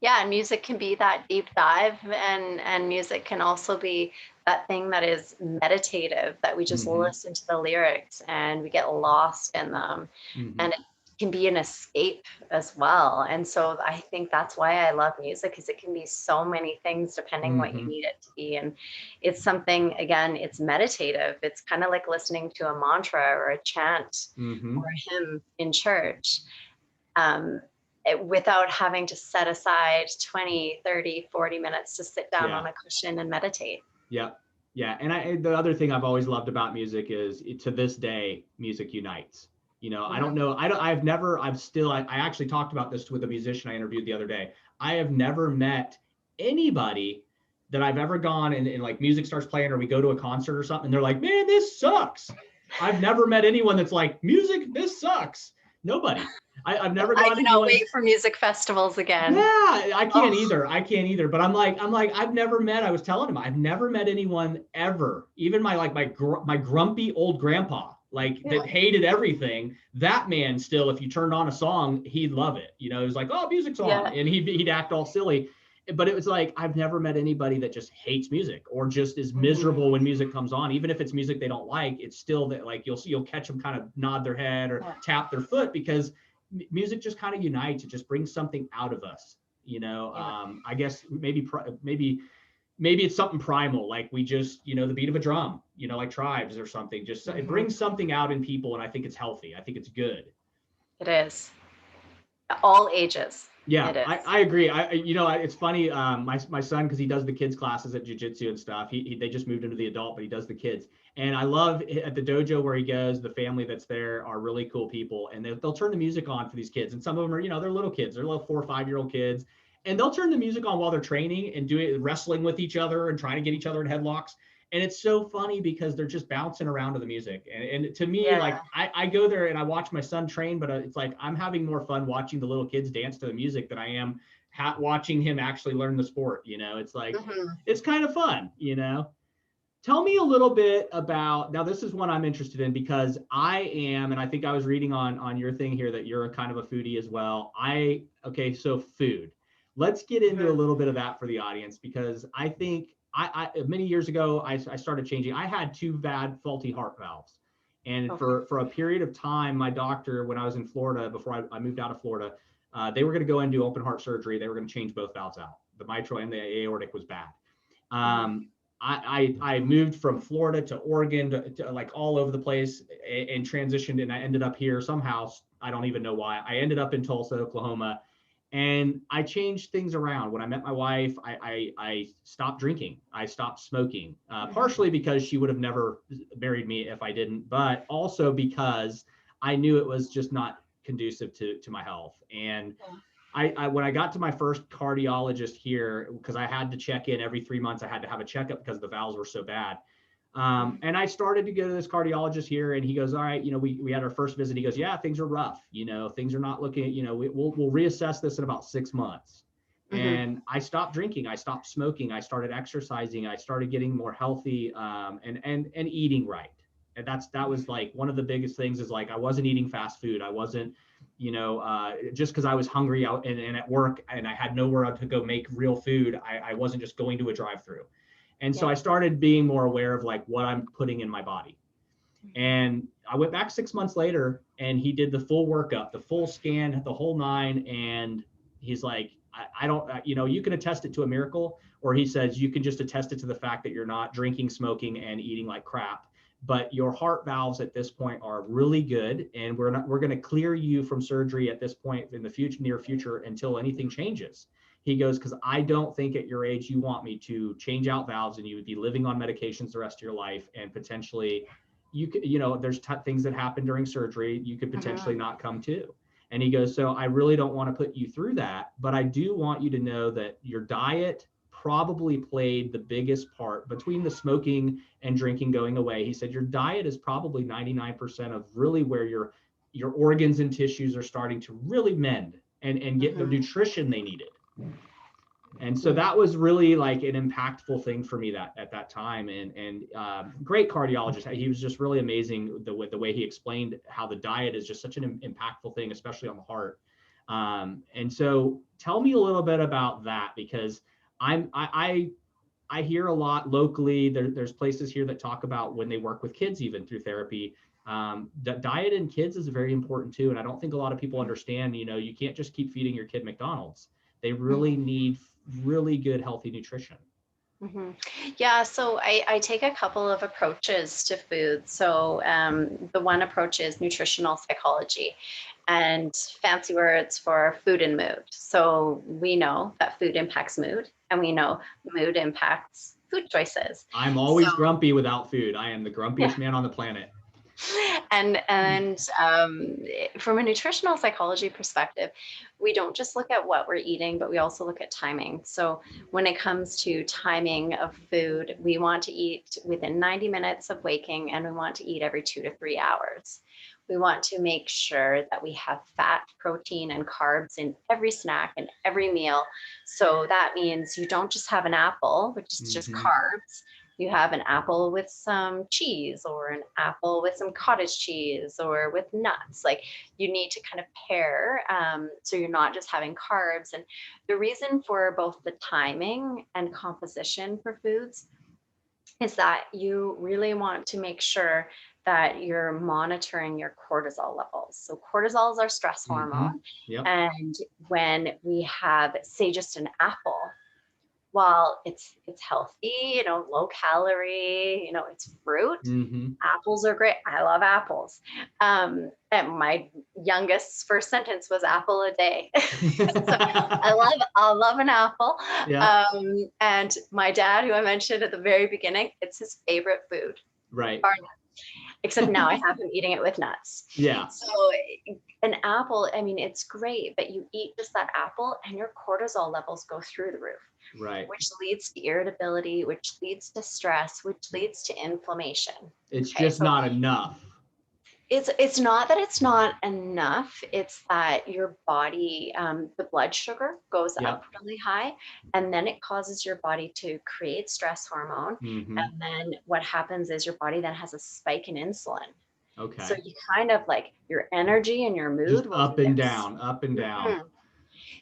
Yeah, and music can be that deep dive, and music can also be that thing that is meditative, that we just listen to the lyrics and we get lost in them. And it can be an escape as well. And so I think that's why I love music, because it can be so many things depending what you need it to be. And it's something, again, it's meditative. It's kind of like listening to a mantra or a chant or a hymn in church. Without having to set aside 20, 30, 40 minutes to sit down on a cushion and meditate. Yeah. Yeah. And the other thing I've always loved about music is, to this day, music unites. I don't know. I actually talked about this with a musician I interviewed the other day. I have never met anybody that I've ever gone and like music starts playing, or we go to a concert or something, and they're like, man, this sucks. I've never met anyone that's like, music, this sucks. Nobody. I've never gone. I cannot wait for music festivals again. Yeah, I can't either. But I'm like, I've never met. I was telling him, I've never met anyone ever, even my grumpy old grandpa, that hated everything. That man still, if you turned on a song, he'd love it. It was like, oh, music's on, and he'd act all silly. But it was like, I've never met anybody that just hates music or just is miserable when music comes on. Even if it's music they don't like, it's still that, like, you'll catch them kind of nod their head or tap their foot, because music just kind of unites. It just brings something out of us, I guess maybe it's something primal, like we just, the beat of a drum, like tribes or something, just it brings something out in people. And I think it's healthy. I think it's good. It is. All ages. Yeah, I agree. It's funny. My son, because he does the kids classes at jiu-jitsu and stuff. They just moved into the adult, but he does the kids. And I love at the dojo where he goes, the family that's there are really cool people, and they'll turn the music on for these kids. And some of them are, they're little kids. They're little 4 or 5 year old kids, and they'll turn the music on while they're training and wrestling with each other and trying to get each other in headlocks. And it's so funny because they're just bouncing around to the music. And to me, like, I go there and I watch my son train, but it's like I'm having more fun watching the little kids dance to the music than I am watching him actually learn the sport. It's like, it's kind of fun, Tell me a little bit about, now this is one I'm interested in, because I am, and I think I was reading on your thing here that you're a kind of a foodie as well. So food. Let's get into a little bit of that for the audience, because I think I many years ago, I started changing. I had 2 bad faulty heart valves. And Okay. for a period of time, my doctor, when I was in Florida, before I moved out of Florida, they were going to go and do open heart surgery. They were going to change both valves out. The mitral and the aortic was bad. I moved from Florida to Oregon to like all over the place and transitioned, and I ended up here somehow. I don't even know why. I ended up in Tulsa, Oklahoma, and I changed things around. When I met my wife, I stopped drinking. I stopped smoking, partially because she would have never married me if I didn't, but also because I knew it was just not conducive to my health. And when I got to my first cardiologist here, because I had to check in every 3 months, I had to have a checkup because the valves were so bad. And I started to go to this cardiologist here, and he goes, all right, we had our first visit. He goes, yeah, things are rough. Things are not looking, we'll reassess this in about 6 months. And I stopped drinking. I stopped smoking. I started exercising. I started getting more healthy, and eating right. And that was like one of the biggest things is like, I wasn't eating fast food. I wasn't, just because I was hungry out and at work and I had nowhere to go make real food. I wasn't just going to a drive-through. And so I started being more aware of like what I'm putting in my body. And I went back 6 months later, and he did the full workup, the full scan, the whole nine. And he's like, I don't, you can attest it to a miracle, or he says, you can just attest it to the fact that you're not drinking, smoking, and eating like crap. But your heart valves at this point are really good. And we're going to clear you from surgery at this point in the near future until anything changes. He goes, because I don't think at your age you want me to change out valves and you would be living on medications the rest of your life, and potentially you could, there's things that happen during surgery you could potentially not come to. And he goes, so I really don't want to put you through that, but I do want you to know that your diet probably played the biggest part between the smoking and drinking going away. He said your diet is probably 99% of really where your organs and tissues are starting to really mend and get the nutrition they needed. And so that was really like an impactful thing for me at that time. And great cardiologist. He was just really amazing the way he explained how the diet is just such an impactful thing, especially on the heart. And so tell me a little bit about that, because I hear a lot locally. There's places here that talk about when they work with kids, even through therapy. Diet in kids is very important too. And I don't think a lot of people understand, you can't just keep feeding your kid McDonald's. They really need really good, healthy nutrition. Yeah, so I take a couple of approaches to food. So the one approach is nutritional psychology, and fancy words for food and mood. So we know that food impacts mood, and we know mood impacts food choices. I'm always grumpy without food. I am the grumpiest man on the planet. And from a nutritional psychology perspective, we don't just look at what we're eating, but we also look at timing. So when it comes to timing of food, we want to eat within 90 minutes of waking, and we want to eat every 2 to 3 hours. We want to make sure that we have fat, protein, and carbs in every snack and every meal. So that means you don't just have an apple, which is just carbs. You have an apple with some cheese, or an apple with some cottage cheese, or with nuts. Like, you need to kind of pair, so you're not just having carbs. And the reason for both the timing and composition for foods is that you really want to make sure that you're monitoring your cortisol levels. So cortisol is our stress hormone. And when we have, say, just an apple, while it's healthy, low calorie, it's fruit. Apples are great. I love apples. And my youngest's first sentence was apple a day. So I love an apple. And my dad, who I mentioned at the very beginning, it's his favorite food. Right. Except now I have him eating it with nuts. Yeah. So an apple, it's great, but you eat just that apple and your cortisol levels go through the roof. Right. Which leads to irritability, which leads to stress, which leads to inflammation. It's just not enough. It's not that it's not enough. It's that your body, the blood sugar goes up really high, and then it causes your body to create stress hormone. And then what happens is your body then has a spike in insulin. Okay. So you kind of like your energy and your mood just up and down, up and down.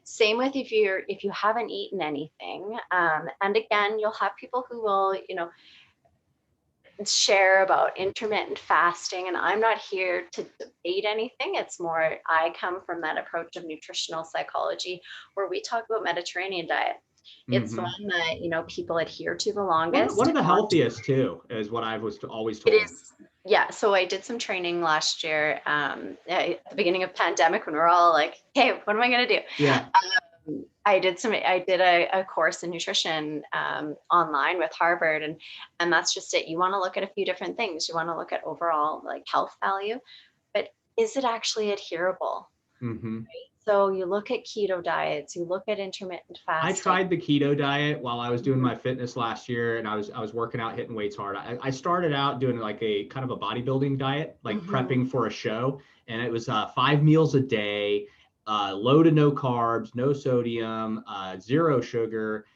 Same with if you haven't eaten anything. And again, you'll have people who will, share about intermittent fasting, and I'm not here to debate anything. It's more, I come from that approach of nutritional psychology where we talk about Mediterranean diet. It's the Mm-hmm. one that, people adhere to the One longest. of the healthiest too, is what I was always It told. is, yeah. So I did some training last year, at the beginning of pandemic when we are all like, "Hey, what am I going to do?" Yeah. I did a course in nutrition online with Harvard, and that's just it. You want to look at a few different things. You want to look at overall like health value, but is it actually adherable? Mm-hmm. So you look at keto diets, you look at intermittent I fasting. tried the keto diet while I was doing Mhm. my fitness last year, and I was working out, hitting weights hard. I started out doing like a kind of a bodybuilding diet, like Mhm. prepping for a show, and it was 5 meals a day, low to no carbs, no sodium, zero sugar.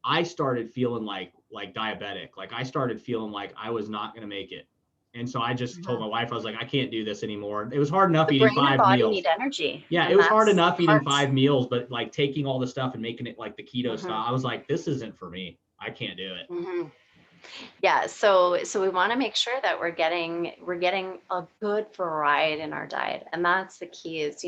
I started feeling like diabetic. Like I started feeling like I was not going to make it. And so I just told Mhm. my wife, I was like, I can't do this anymore. It was hard enough The eating brain and five body meals. need energy, Yeah, it and was hard that's enough eating part. 5 meals, but like taking all the stuff and making it like the keto Mhm. style, I was like, this isn't for me. I can't do it. Mhm. Yeah, so we want to make sure that we're getting a good variety in our diet, and that's the key. Is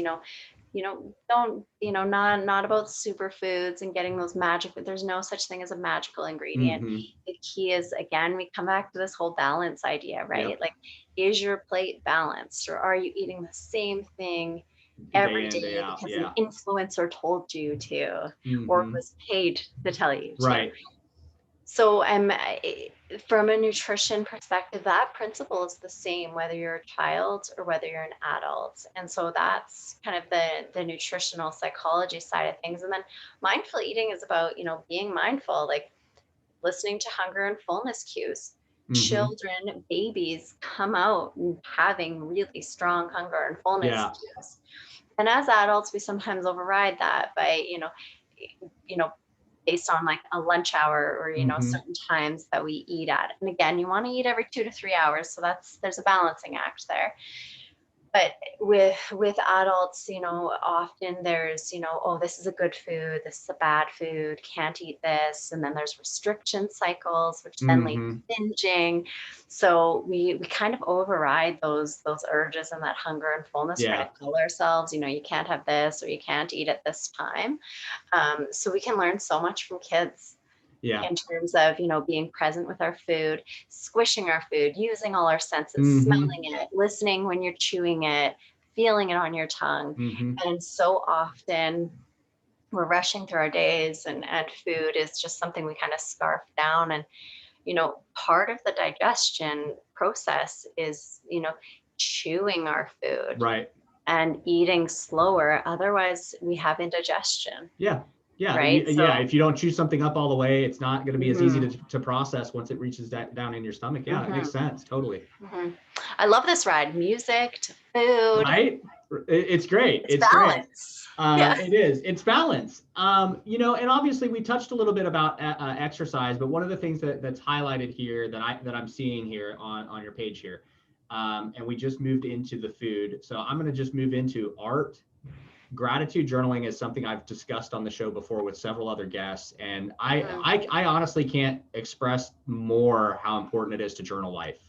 don't not about superfoods and getting those magic. There's no such thing as a magical ingredient. Mm-hmm. The key is, again, we come back to this whole balance idea, right? Yep. Like, is your plate balanced, or are you eating the same thing Day every in, day day out. because an Yeah. influencer told you to, or Mm-hmm. was paid to tell you to? Right. So from a nutrition perspective, that principle is the same whether you're a child or whether you're an adult. And so that's kind of the nutritional psychology side of things. And then mindful eating is about, being mindful, like listening to hunger and fullness cues. Mm-hmm. Children, babies come out having really strong hunger and fullness Yeah. cues. And as adults, we sometimes override that by, you know, based on like a lunch hour or, Mm-hmm. certain times that we eat at. And again, you want to eat every 2 to 3 hours. So there's a balancing act there. But with adults, often there's, oh, this is a good food, this is a bad food, can't eat this, and then there's restriction cycles, which then lead Mm-hmm. to binging. So we kind of override those urges and that hunger and fullness, trying Yeah. to tell ourselves, you can't have this or you can't eat at this time. So we can learn so much from kids Yeah. in terms of, being present with our food, squishing our food, using all our senses, Mm-hmm. smelling it, listening when you're chewing it, feeling it on your tongue. Mm-hmm. And so often we're rushing through our days, and food is just something we kind of scarf down. And, part of the digestion process is, chewing our food Right. and eating slower. Otherwise, we have indigestion, Yeah. Yeah. right? Yeah. So, If you don't chew something up all the way, it's not going to be as easy mhm, to process once it reaches that down in your stomach. Yeah, that makes mhm. sense. Totally. I love this ride. Music to food. Right. It's great. It's It's great. balance. Yeah. It is. It's balance. And obviously we touched a little bit about exercise, but one of the things that's highlighted here that I'm seeing here on your page here, and we just moved into the food. So I'm going to just move into art. Gratitude journaling is something I've discussed on the show before with several other guests, and I Mhm. I, I honestly can't express more how important it is to journal life.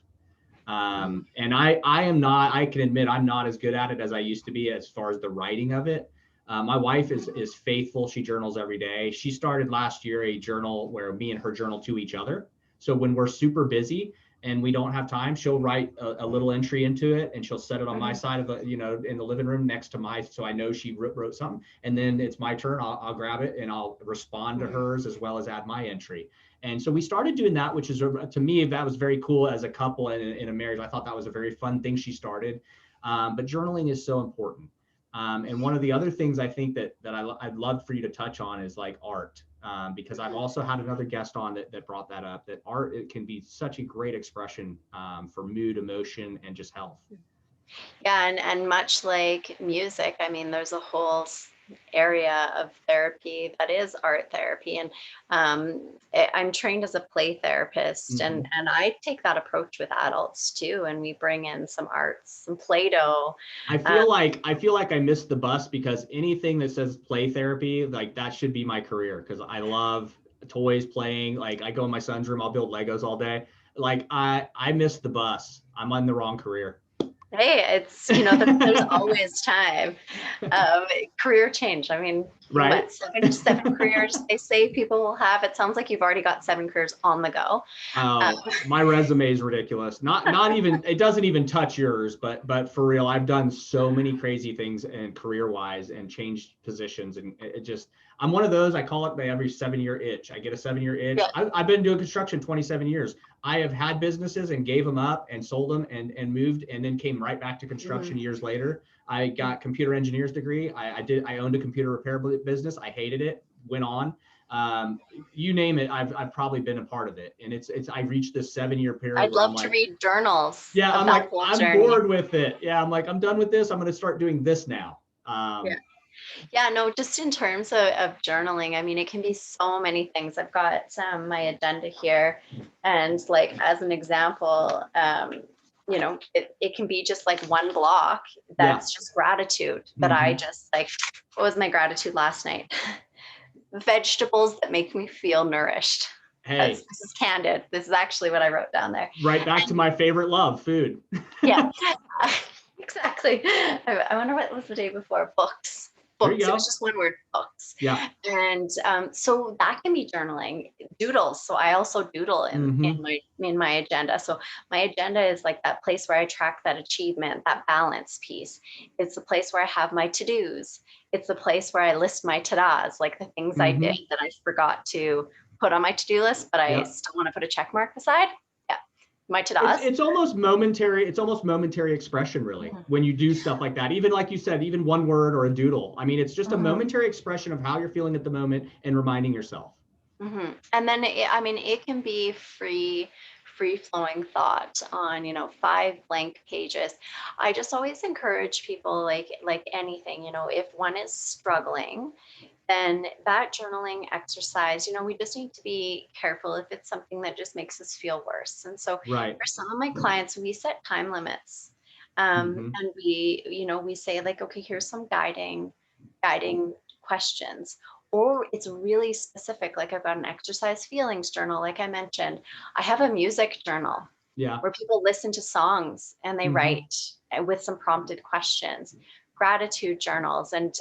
Mhm. And I can admit I'm not as good at it as I used to be as far as the writing of it. My wife is faithful. She journals every day. She started last year a journal where me and her journal to each other. So when we're super busy and we don't have time, she'll write a little entry into it and she'll set it on my Mhm. side of in the living room next to my, so I know she wrote something. And then it's my turn. I'll grab it and I'll respond to Mhm. hers as well as add my entry. And so we started doing that, which is, to me, that was very cool as a couple in a marriage. I thought that was a very fun thing she started. But journaling is so important. And one of the other things I think that I'd love for you to touch on is like art, because I've also had another guest on that brought that up, that art, it can be such a great expression for mood, emotion, and just health. Yeah, and much like music, I mean, there's a whole area of therapy that is art therapy, and I'm trained as a play therapist, and Mm-hmm. and I take that approach with adults too, and we bring in some arts, some Play-Doh. Uh, I feel like I missed the bus, because anything that says play therapy, like that should be my career, because I love toys, playing. Like I go in my son's room, I'll build Legos all day. like I missed the bus. I'm on the wrong career. Hey, it's, there's always time. Career change. I mean, Right. seven careers they say people will have. It sounds like you've already got 7 careers on the go. My resume is ridiculous. Not even, it doesn't even touch yours, but for real, I've done so many crazy things and career wise and changed positions. And it just, I'm one of those, I call it my every 7-year itch. I get a 7-year itch. Yeah. I've been doing construction 27 years. I have had businesses and gave them up and sold them and moved and then came right back to construction years later. I got computer engineer's degree. I owned a computer repair business. I hated it, went on. You name it, I've probably been a part of it. And I reached this 7-year period. I'd love to read journals. Yeah, I'm like, I'm bored with it. Yeah, I'm like, I'm done with this. I'm going to start doing this now. Yeah, no, just in terms of journaling, I mean, it can be so many things. I've got my agenda here, and like as an example, it can be just like one block that's just gratitude that I just like. What was my gratitude last night? Vegetables that make me feel nourished. Hey, this is candid. This is actually what I wrote down there. Right back to my favorite love, food. Yeah, exactly. I wonder what was the day before. Books. It was just one word, books. Yeah. And so that can be journaling. Doodles. So I also doodle in my agenda. So my agenda is like that place where I track that achievement, that balance piece. It's the place where I have my to-dos. It's the place where I list my ta-das, like the things I did that I forgot to put on my to-do list, but I still want to put a check mark beside. My ta-das. It's almost momentary. It's almost momentary expression, really, when you do stuff like that. Even like you said, even one word or a doodle. I mean, it's just a momentary expression of how you're feeling at the moment and reminding yourself. And then, it can be free-flowing thought on, 5 blank pages. I just always encourage people, like anything, if one is struggling, then that journaling exercise, we just need to be careful if it's something that just makes us feel worse. And so for some of my clients, we set time limits. And we say like, okay, here's some guiding questions. Or it's really specific. Like I've got an exercise feelings journal, like I mentioned. I have a music journal where people listen to songs and they write with some prompted questions. Gratitude journals. And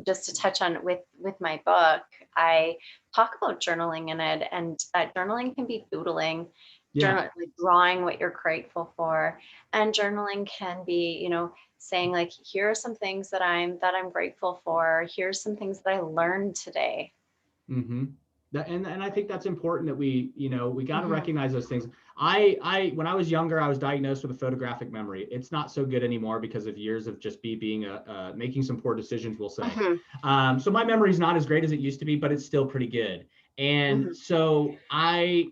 just to touch on with my book, I talk about journaling in it, and that journaling can be doodling, like drawing what you're grateful for, and journaling can be, saying like, here are some things that I'm grateful for. Here's some things that I learned today. And I think that's important that we got to recognize those things. I when I was younger, I was diagnosed with a photographic memory. It's not so good anymore because of years of just being making some poor decisions, we'll say. So my memory is not as great as it used to be, but it's still pretty good. And so my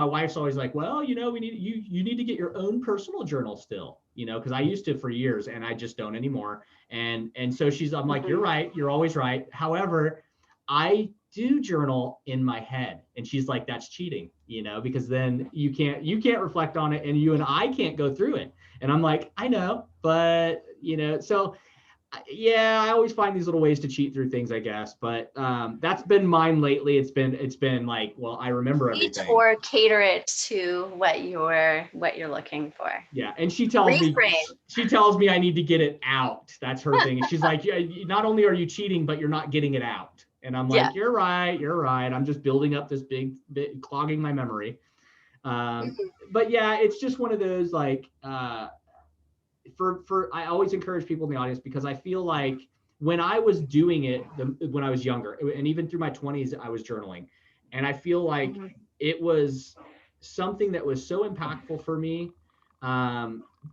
wife's always like, well, you need to get your own personal journal still, because I used to for years and I just don't anymore. And so I'm like, you're right. You're always right. However, I do journal in my head. And she's like, that's cheating, because then you can't reflect on it and you and I can't go through it. And I'm like, I know, but so yeah, I always find these little ways to cheat through things, I guess. But that's been mine lately. It's been like, well, I remember everything. Or cater it to what you're looking for. Yeah, and she tells me I need to get it out. That's her thing. She's like, yeah, not only are you cheating, but you're not getting it out. And I'm like, you're right. I'm just building up this big clogging my memory. But yeah, it's just one of those like. I always encourage people in the audience, because I feel like when I was doing it, when I was younger, and even through my 20s, I was journaling. And I feel like it was something that was so impactful for me,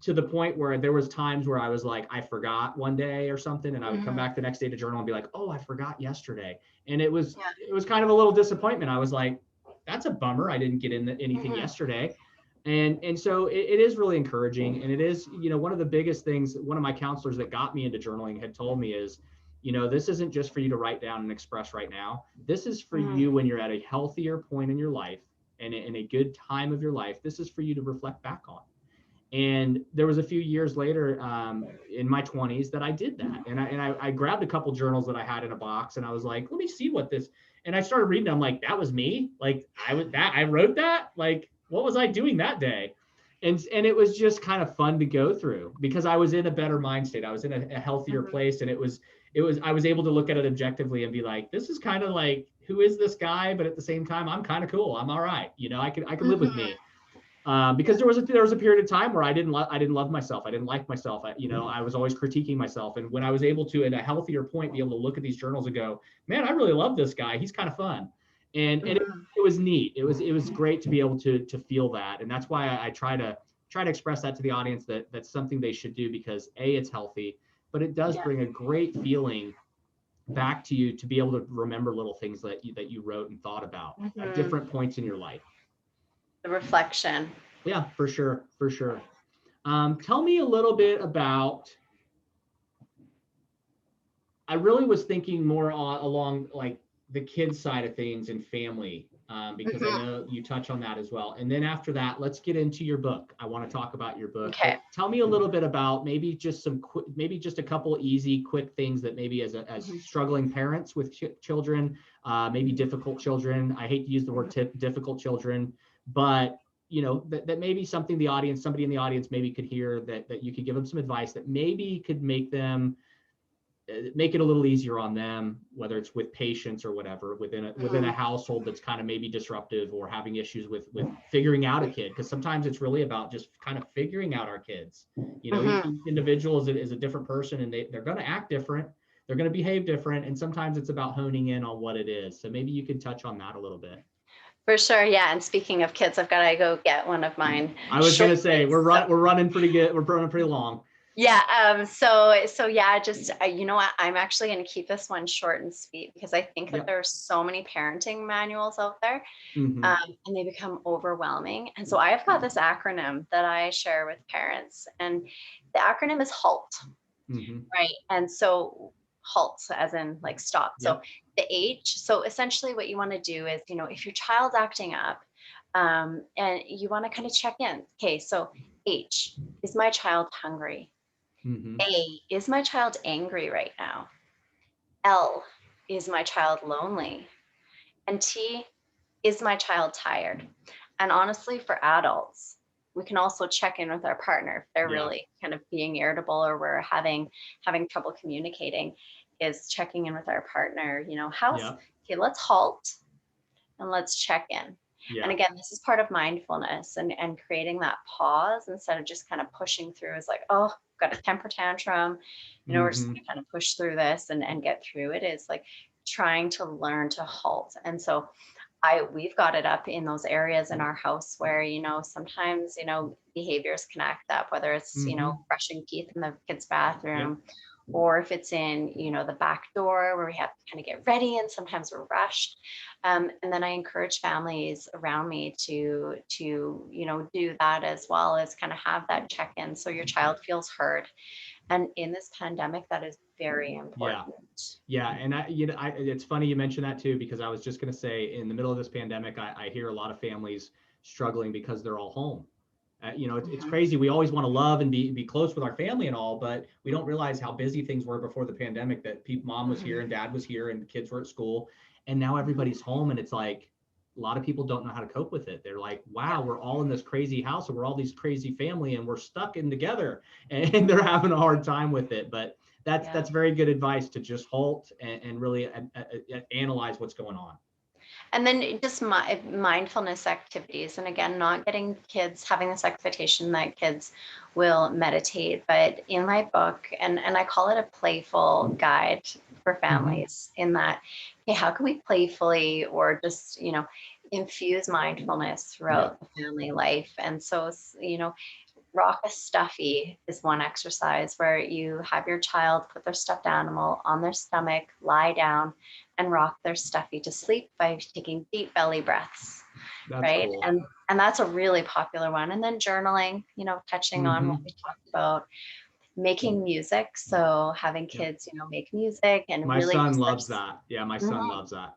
to the point where there was times where I was like, I forgot one day or something, and I would come back the next day to journal and be like, oh, I forgot yesterday. And it was kind of a little disappointment. I was like, that's a bummer. I didn't get in anything yesterday. And so it is really encouraging. And it is, one of the biggest things, one of my counselors that got me into journaling had told me is, this isn't just for you to write down and express right now. This is for you when you're at a healthier point in your life and in a good time of your life. This is for you to reflect back on. And there was a few years later in my 20s that I did that. And I grabbed a couple journals that I had in a box, and I was like, let me see what this, and I started reading. I'm like, that was me. Like I wrote that. Like, what was I doing that day? And it was just kind of fun to go through because I was in a better mind state. I was in a healthier place, and I was able to look at it objectively and be like, this is kind of like, who is this guy? But at the same time, I'm kind of cool. I'm all right. I can live with me. Because there was a period of time where I didn't love myself. I didn't like myself. I was always critiquing myself. And when I was able to, at a healthier point, be able to look at these journals and go, man, I really love this guy. He's kind of fun. And it was neat. It was great to be able to feel that. And that's why I try to express that to the audience, that that's something they should do, because it's healthy, but it does bring a great feeling back to you to be able to remember little things that you wrote and thought about at different points in your life. The reflection. Yeah, for sure. Tell me a little bit about, I really was thinking more along like the kids side of things and family, because I know you touch on that as well. And then after that, let's get into your book. I want to talk about your book. Okay. Tell me a little bit about maybe just a couple easy, quick things that maybe as struggling parents with children, maybe difficult children. I hate to use the word difficult children, but that maybe somebody in the audience maybe could hear, that you could give them some advice that maybe could make it a little easier on them, whether it's with patients or whatever, within a household that's kind of maybe disruptive or having issues with figuring out a kid. Because sometimes it's really about just kind of figuring out our kids. Each individual is a different person, and they're going to act different. They're going to behave different. And sometimes it's about honing in on what it is. So maybe you could touch on that a little bit. For sure. Yeah. And speaking of kids, I've got to go get one of mine. I was going to say, we're running pretty good. We're running pretty long. Yeah. So yeah, just, you know what, I'm actually going to keep this one short and sweet, because I think that there are so many parenting manuals out there, and they become overwhelming. And so I've got this acronym that I share with parents, and the acronym is HALT, right? And so HALT, as in like stop. So the H, so essentially what you want to do is, if your child's acting up, and you want to kind of check in. Okay. So H, is my child hungry? A, is my child angry right now? L, is my child lonely? And T, is my child tired? And honestly, for adults, we can also check in with our partner if they're really kind of being irritable, or we're having trouble communicating, is checking in with our partner. Okay, let's halt and let's check in. And again, this is part of mindfulness, and creating that pause instead of just kind of pushing through. Is like, oh, got a temper tantrum, we're just going to kind of push through this and get through it. Is like trying to learn to halt. And so we've got it up in those areas in our house where, sometimes, behaviors can act up, whether it's, brushing teeth in the kids' bathroom, or if it's in, the back door where we have to kind of get ready and sometimes we're rushed. And then I encourage families around me to do that, as well as kind of have that check-in so your child feels heard. And in this pandemic, that is very important. Yeah. And it's funny you mentioned that too, because I was just going to say, in the middle of this pandemic, I hear a lot of families struggling because they're all home. It's crazy. We always want to love and be close with our family and all, but we don't realize how busy things were before the pandemic, that mom was here and dad was here and the kids were at school, and now everybody's home. And it's like, a lot of people don't know how to cope with it. They're like, wow, we're all in this crazy house, and we're all these crazy family, and we're stuck in together, and they're having a hard time with it. But that's very good advice, to just halt and really analyze what's going on. And then just mindfulness activities. And again, not getting kids having this expectation that kids will meditate, but in my book, and I call it a playful guide for families, in that, okay, how can we playfully, or just, infuse mindfulness throughout the family life? And so, rock a stuffy is one exercise where you have your child put their stuffed animal on their stomach, lie down, and rock their stuffy to sleep by taking deep belly breaths. That's right. Cool. And that's a really popular one. And then journaling, touching on what we talked about, making music. So having kids, make music, and my son loves that. Yeah, my son loves that.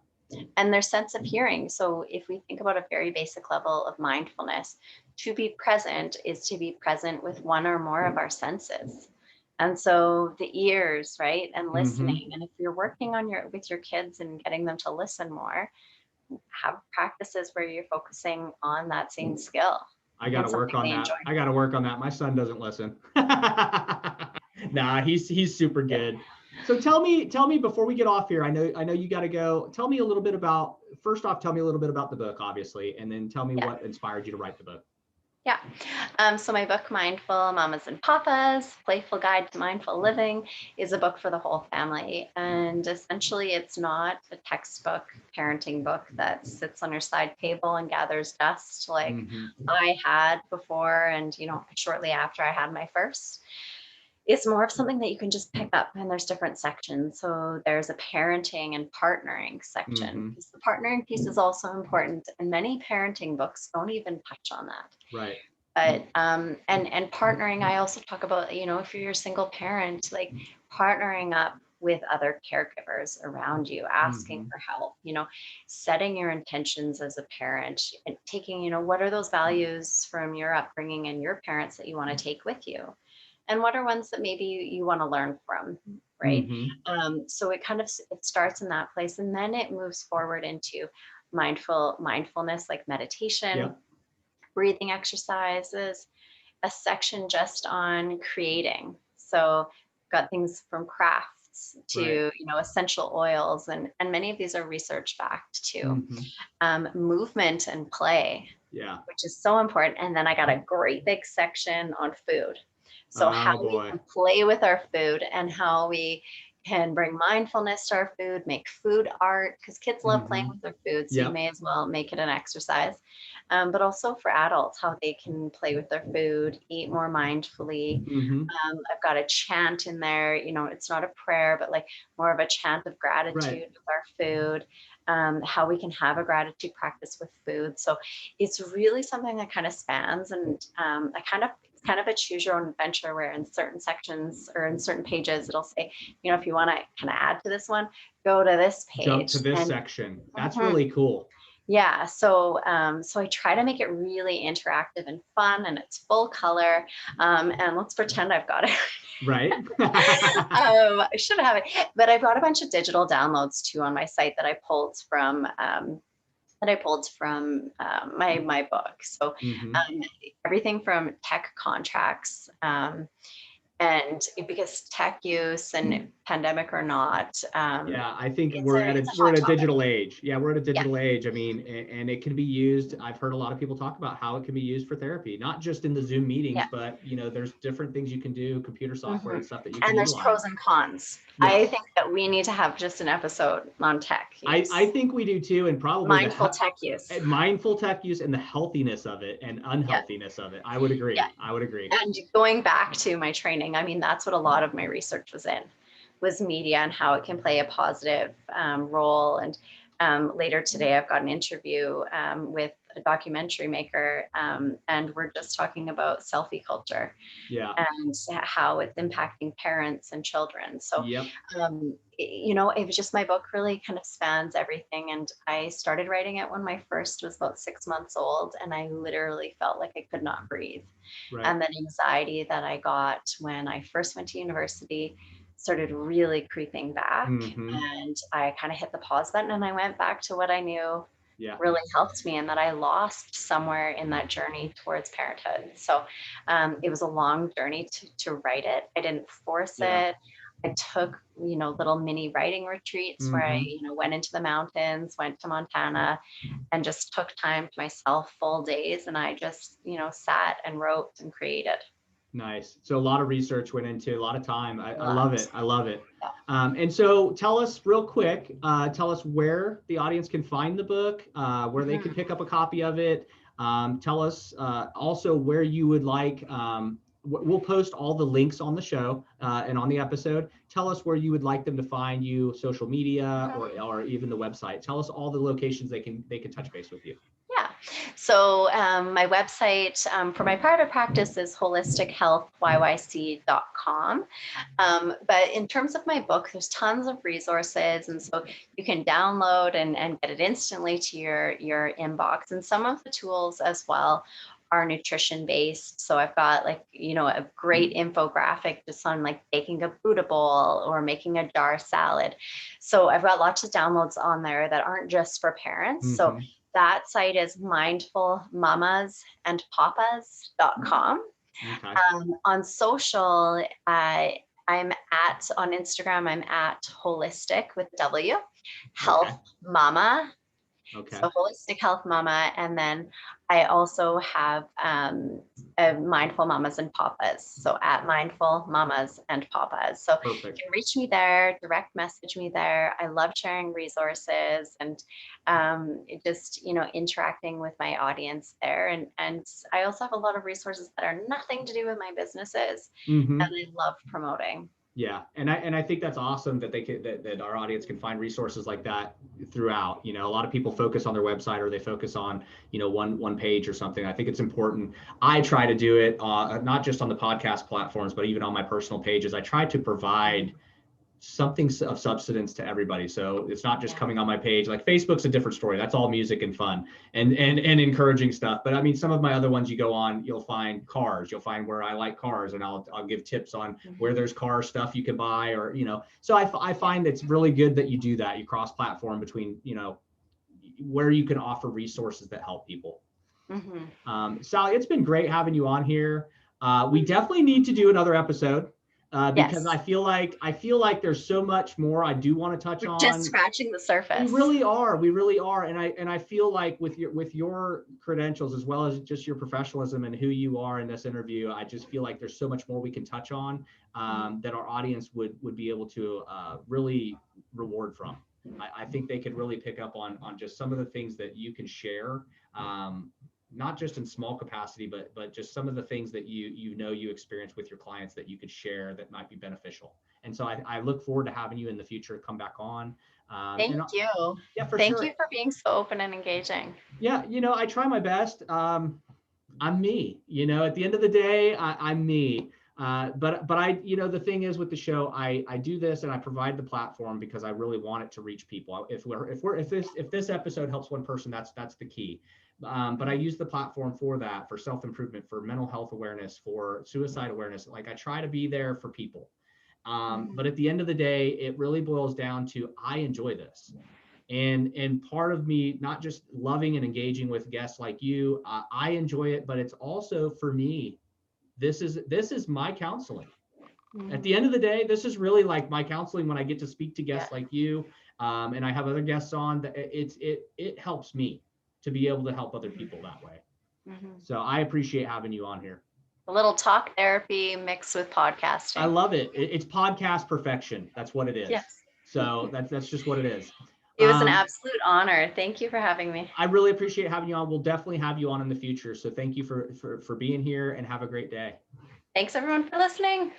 And their sense of hearing. So if we think about a very basic level of mindfulness, to be present is to be present with one or more of our senses. And so the ears, right, and listening. And if you're working on with your kids and getting them to listen more, have practices where you're focusing on that same skill. I got to work on that. I got to work on that. My son doesn't listen. Nah, he's super good. So tell me before we get off here, I know you got to go. Tell me a little bit about, first off, tell me a little bit about the book, obviously, and then tell me what inspired you to write the book. Yeah. So my book, Mindful Mamas and Papas, Playful Guide to Mindful Living, is a book for the whole family. And essentially, it's not a textbook parenting book that sits on your side table and gathers dust like I had before and, shortly after I had my first. It's more of something that you can just pick up, and there's different sections. So there's a parenting and partnering section, because the partnering piece is also important, and many parenting books don't even touch on that. Right. But and partnering, I also talk about, if you're a single parent, like partnering up with other caregivers around you, asking for help, setting your intentions as a parent and taking, what are those values from your upbringing and your parents that you want to take with you? And what are ones that maybe you want to learn from, right? So it starts in that place, and then it moves forward into mindfulness, like meditation, breathing exercises, a section just on creating. So got things from crafts to, essential oils, and many of these are research backed too. Movement and play, which is so important. And then I got a great big section on food. So how we can play with our food and how we can bring mindfulness to our food, make food art, because kids love playing with their food. So you may as well make it an exercise. But also for adults, how they can play with their food, eat more mindfully. I've got a chant in there, it's not a prayer, but like more of a chant of gratitude with our food. How we can have a gratitude practice with food. So it's really something that kind of spans, and it's kind of a choose your own adventure, where in certain sections or in certain pages, it'll say, if you want to kind of add to this one, go to this page. Jump to this section. That's really cool. Yeah. So I try to make it really interactive and fun, and it's full color. And let's pretend I've got it. Right. I should have it, but I've got a bunch of digital downloads too on my site that I pulled from my book. So everything from tech contracts, and because tech use and pandemic or not. I think we're at a digital age. Yeah, we're at a digital age. I mean, and it can be used. I've heard a lot of people talk about how it can be used for therapy, not just in the Zoom meetings, but there's different things you can do, computer software and stuff that you can utilize. And there's pros and cons. Yes. I think that we need to have just an episode on tech use. I think we do too, and probably mindful tech use and the healthiness of it and unhealthiness of it. I would agree. I would agree. And going back to my training, I mean, that's what a lot of my research was media and how it can play a positive role. And later today, I've got an interview with a documentary maker, and we're just talking about selfie culture and how it's impacting parents and children. So, it was just, my book really kind of spans everything. And I started writing it when my first was about 6 months old, and I literally felt like I could not breathe. And the anxiety that I got when I first went to university started really creeping back, and I kind of hit the pause button, and I went back to what I knew really helped me, and that I lost somewhere in that journey towards parenthood. So it was a long journey to write it. I didn't force it. I took, little mini writing retreats where I, went into the mountains, went to Montana, and just took time to myself, full days. And I just, sat and wrote and created. Nice. So a lot of research went into, a lot of time. I love it. I love it. And so tell us real quick, tell us where the audience can find the book, where they can pick up a copy of it. Tell us also where you would like, we'll post all the links on the show and on the episode. Tell us where you would like them to find you, social media, or even the website. Tell us all the locations they can touch base with you. Yeah. So my website for my private practice is holistichealthyyc.com. But in terms of my book, there's tons of resources. And so you can download and get it instantly to your inbox. And some of the tools as well are nutrition based. So I've got like, a great infographic just on like baking a Buddha bowl or making a jar salad. So I've got lots of downloads on there that aren't just for parents. So that site is mindfulmamasandpapas.com. Okay. On social, on Instagram, I'm at holistic with W, health mama. Okay. So holistic health mama. And then I also have a mindful mamas and papas. So at mindful mamas and papas. So you can reach me there, direct message me there. I love sharing resources and just, interacting with my audience there. And I also have a lot of resources that are nothing to do with my businesses. And I love promoting. Yeah. And I think that's awesome that that our audience can find resources like that throughout. A lot of people focus on their website or they focus on, one page or something. I think it's important. I try to do it not just on the podcast platforms, but even on my personal pages. I try to provide something of substance to everybody. So it's not just coming on my page. Like Facebook's a different story. That's all music and fun and encouraging stuff. But I mean, some of my other ones you go on, you'll find cars, you'll find where I like cars, and I'll give tips on where there's car stuff you can buy, or, so I find it's really good that you do that. You cross platform between, where you can offer resources that help people. Sally, it's been great having you on here. We definitely need to do another episode. Because I feel like there's so much more I do want to touch on. Just scratching the surface. We really are. And I feel like with your credentials, as well as just your professionalism and who you are in this interview, I just feel like there's so much more we can touch on that our audience would be able to really reward from. I think they could really pick up on just some of the things that you can share. Not just in small capacity, but just some of the things that you experience with your clients that you could share that might be beneficial. And so I look forward to having you in the future come back on. Thank you. Yeah, Thank you for being so open and engaging. Yeah, I try my best. I'm me. At the end of the day, I'm me. But I, the thing is with the show, I do this and I provide the platform because I really want it to reach people. If this episode helps one person, that's the key. But I use the platform for that, for self-improvement, for mental health awareness, for suicide awareness. Like I try to be there for people. But at the end of the day, it really boils down to, I enjoy this. And part of me, not just loving and engaging with guests like you, I enjoy it, but it's also for me, this is my counseling. At the end of the day, this is really like my counseling when I get to speak to guests like you. And I have other guests on, that it helps me to be able to help other people that way. So I appreciate having you on here. A little talk therapy mixed with podcasting. I love it. It's podcast perfection. That's what it is. Yes. So that's just what it is. It was an absolute honor. Thank you for having me. I really appreciate having you on. We'll definitely have you on in the future. So thank you for being here, and have a great day. Thanks everyone for listening.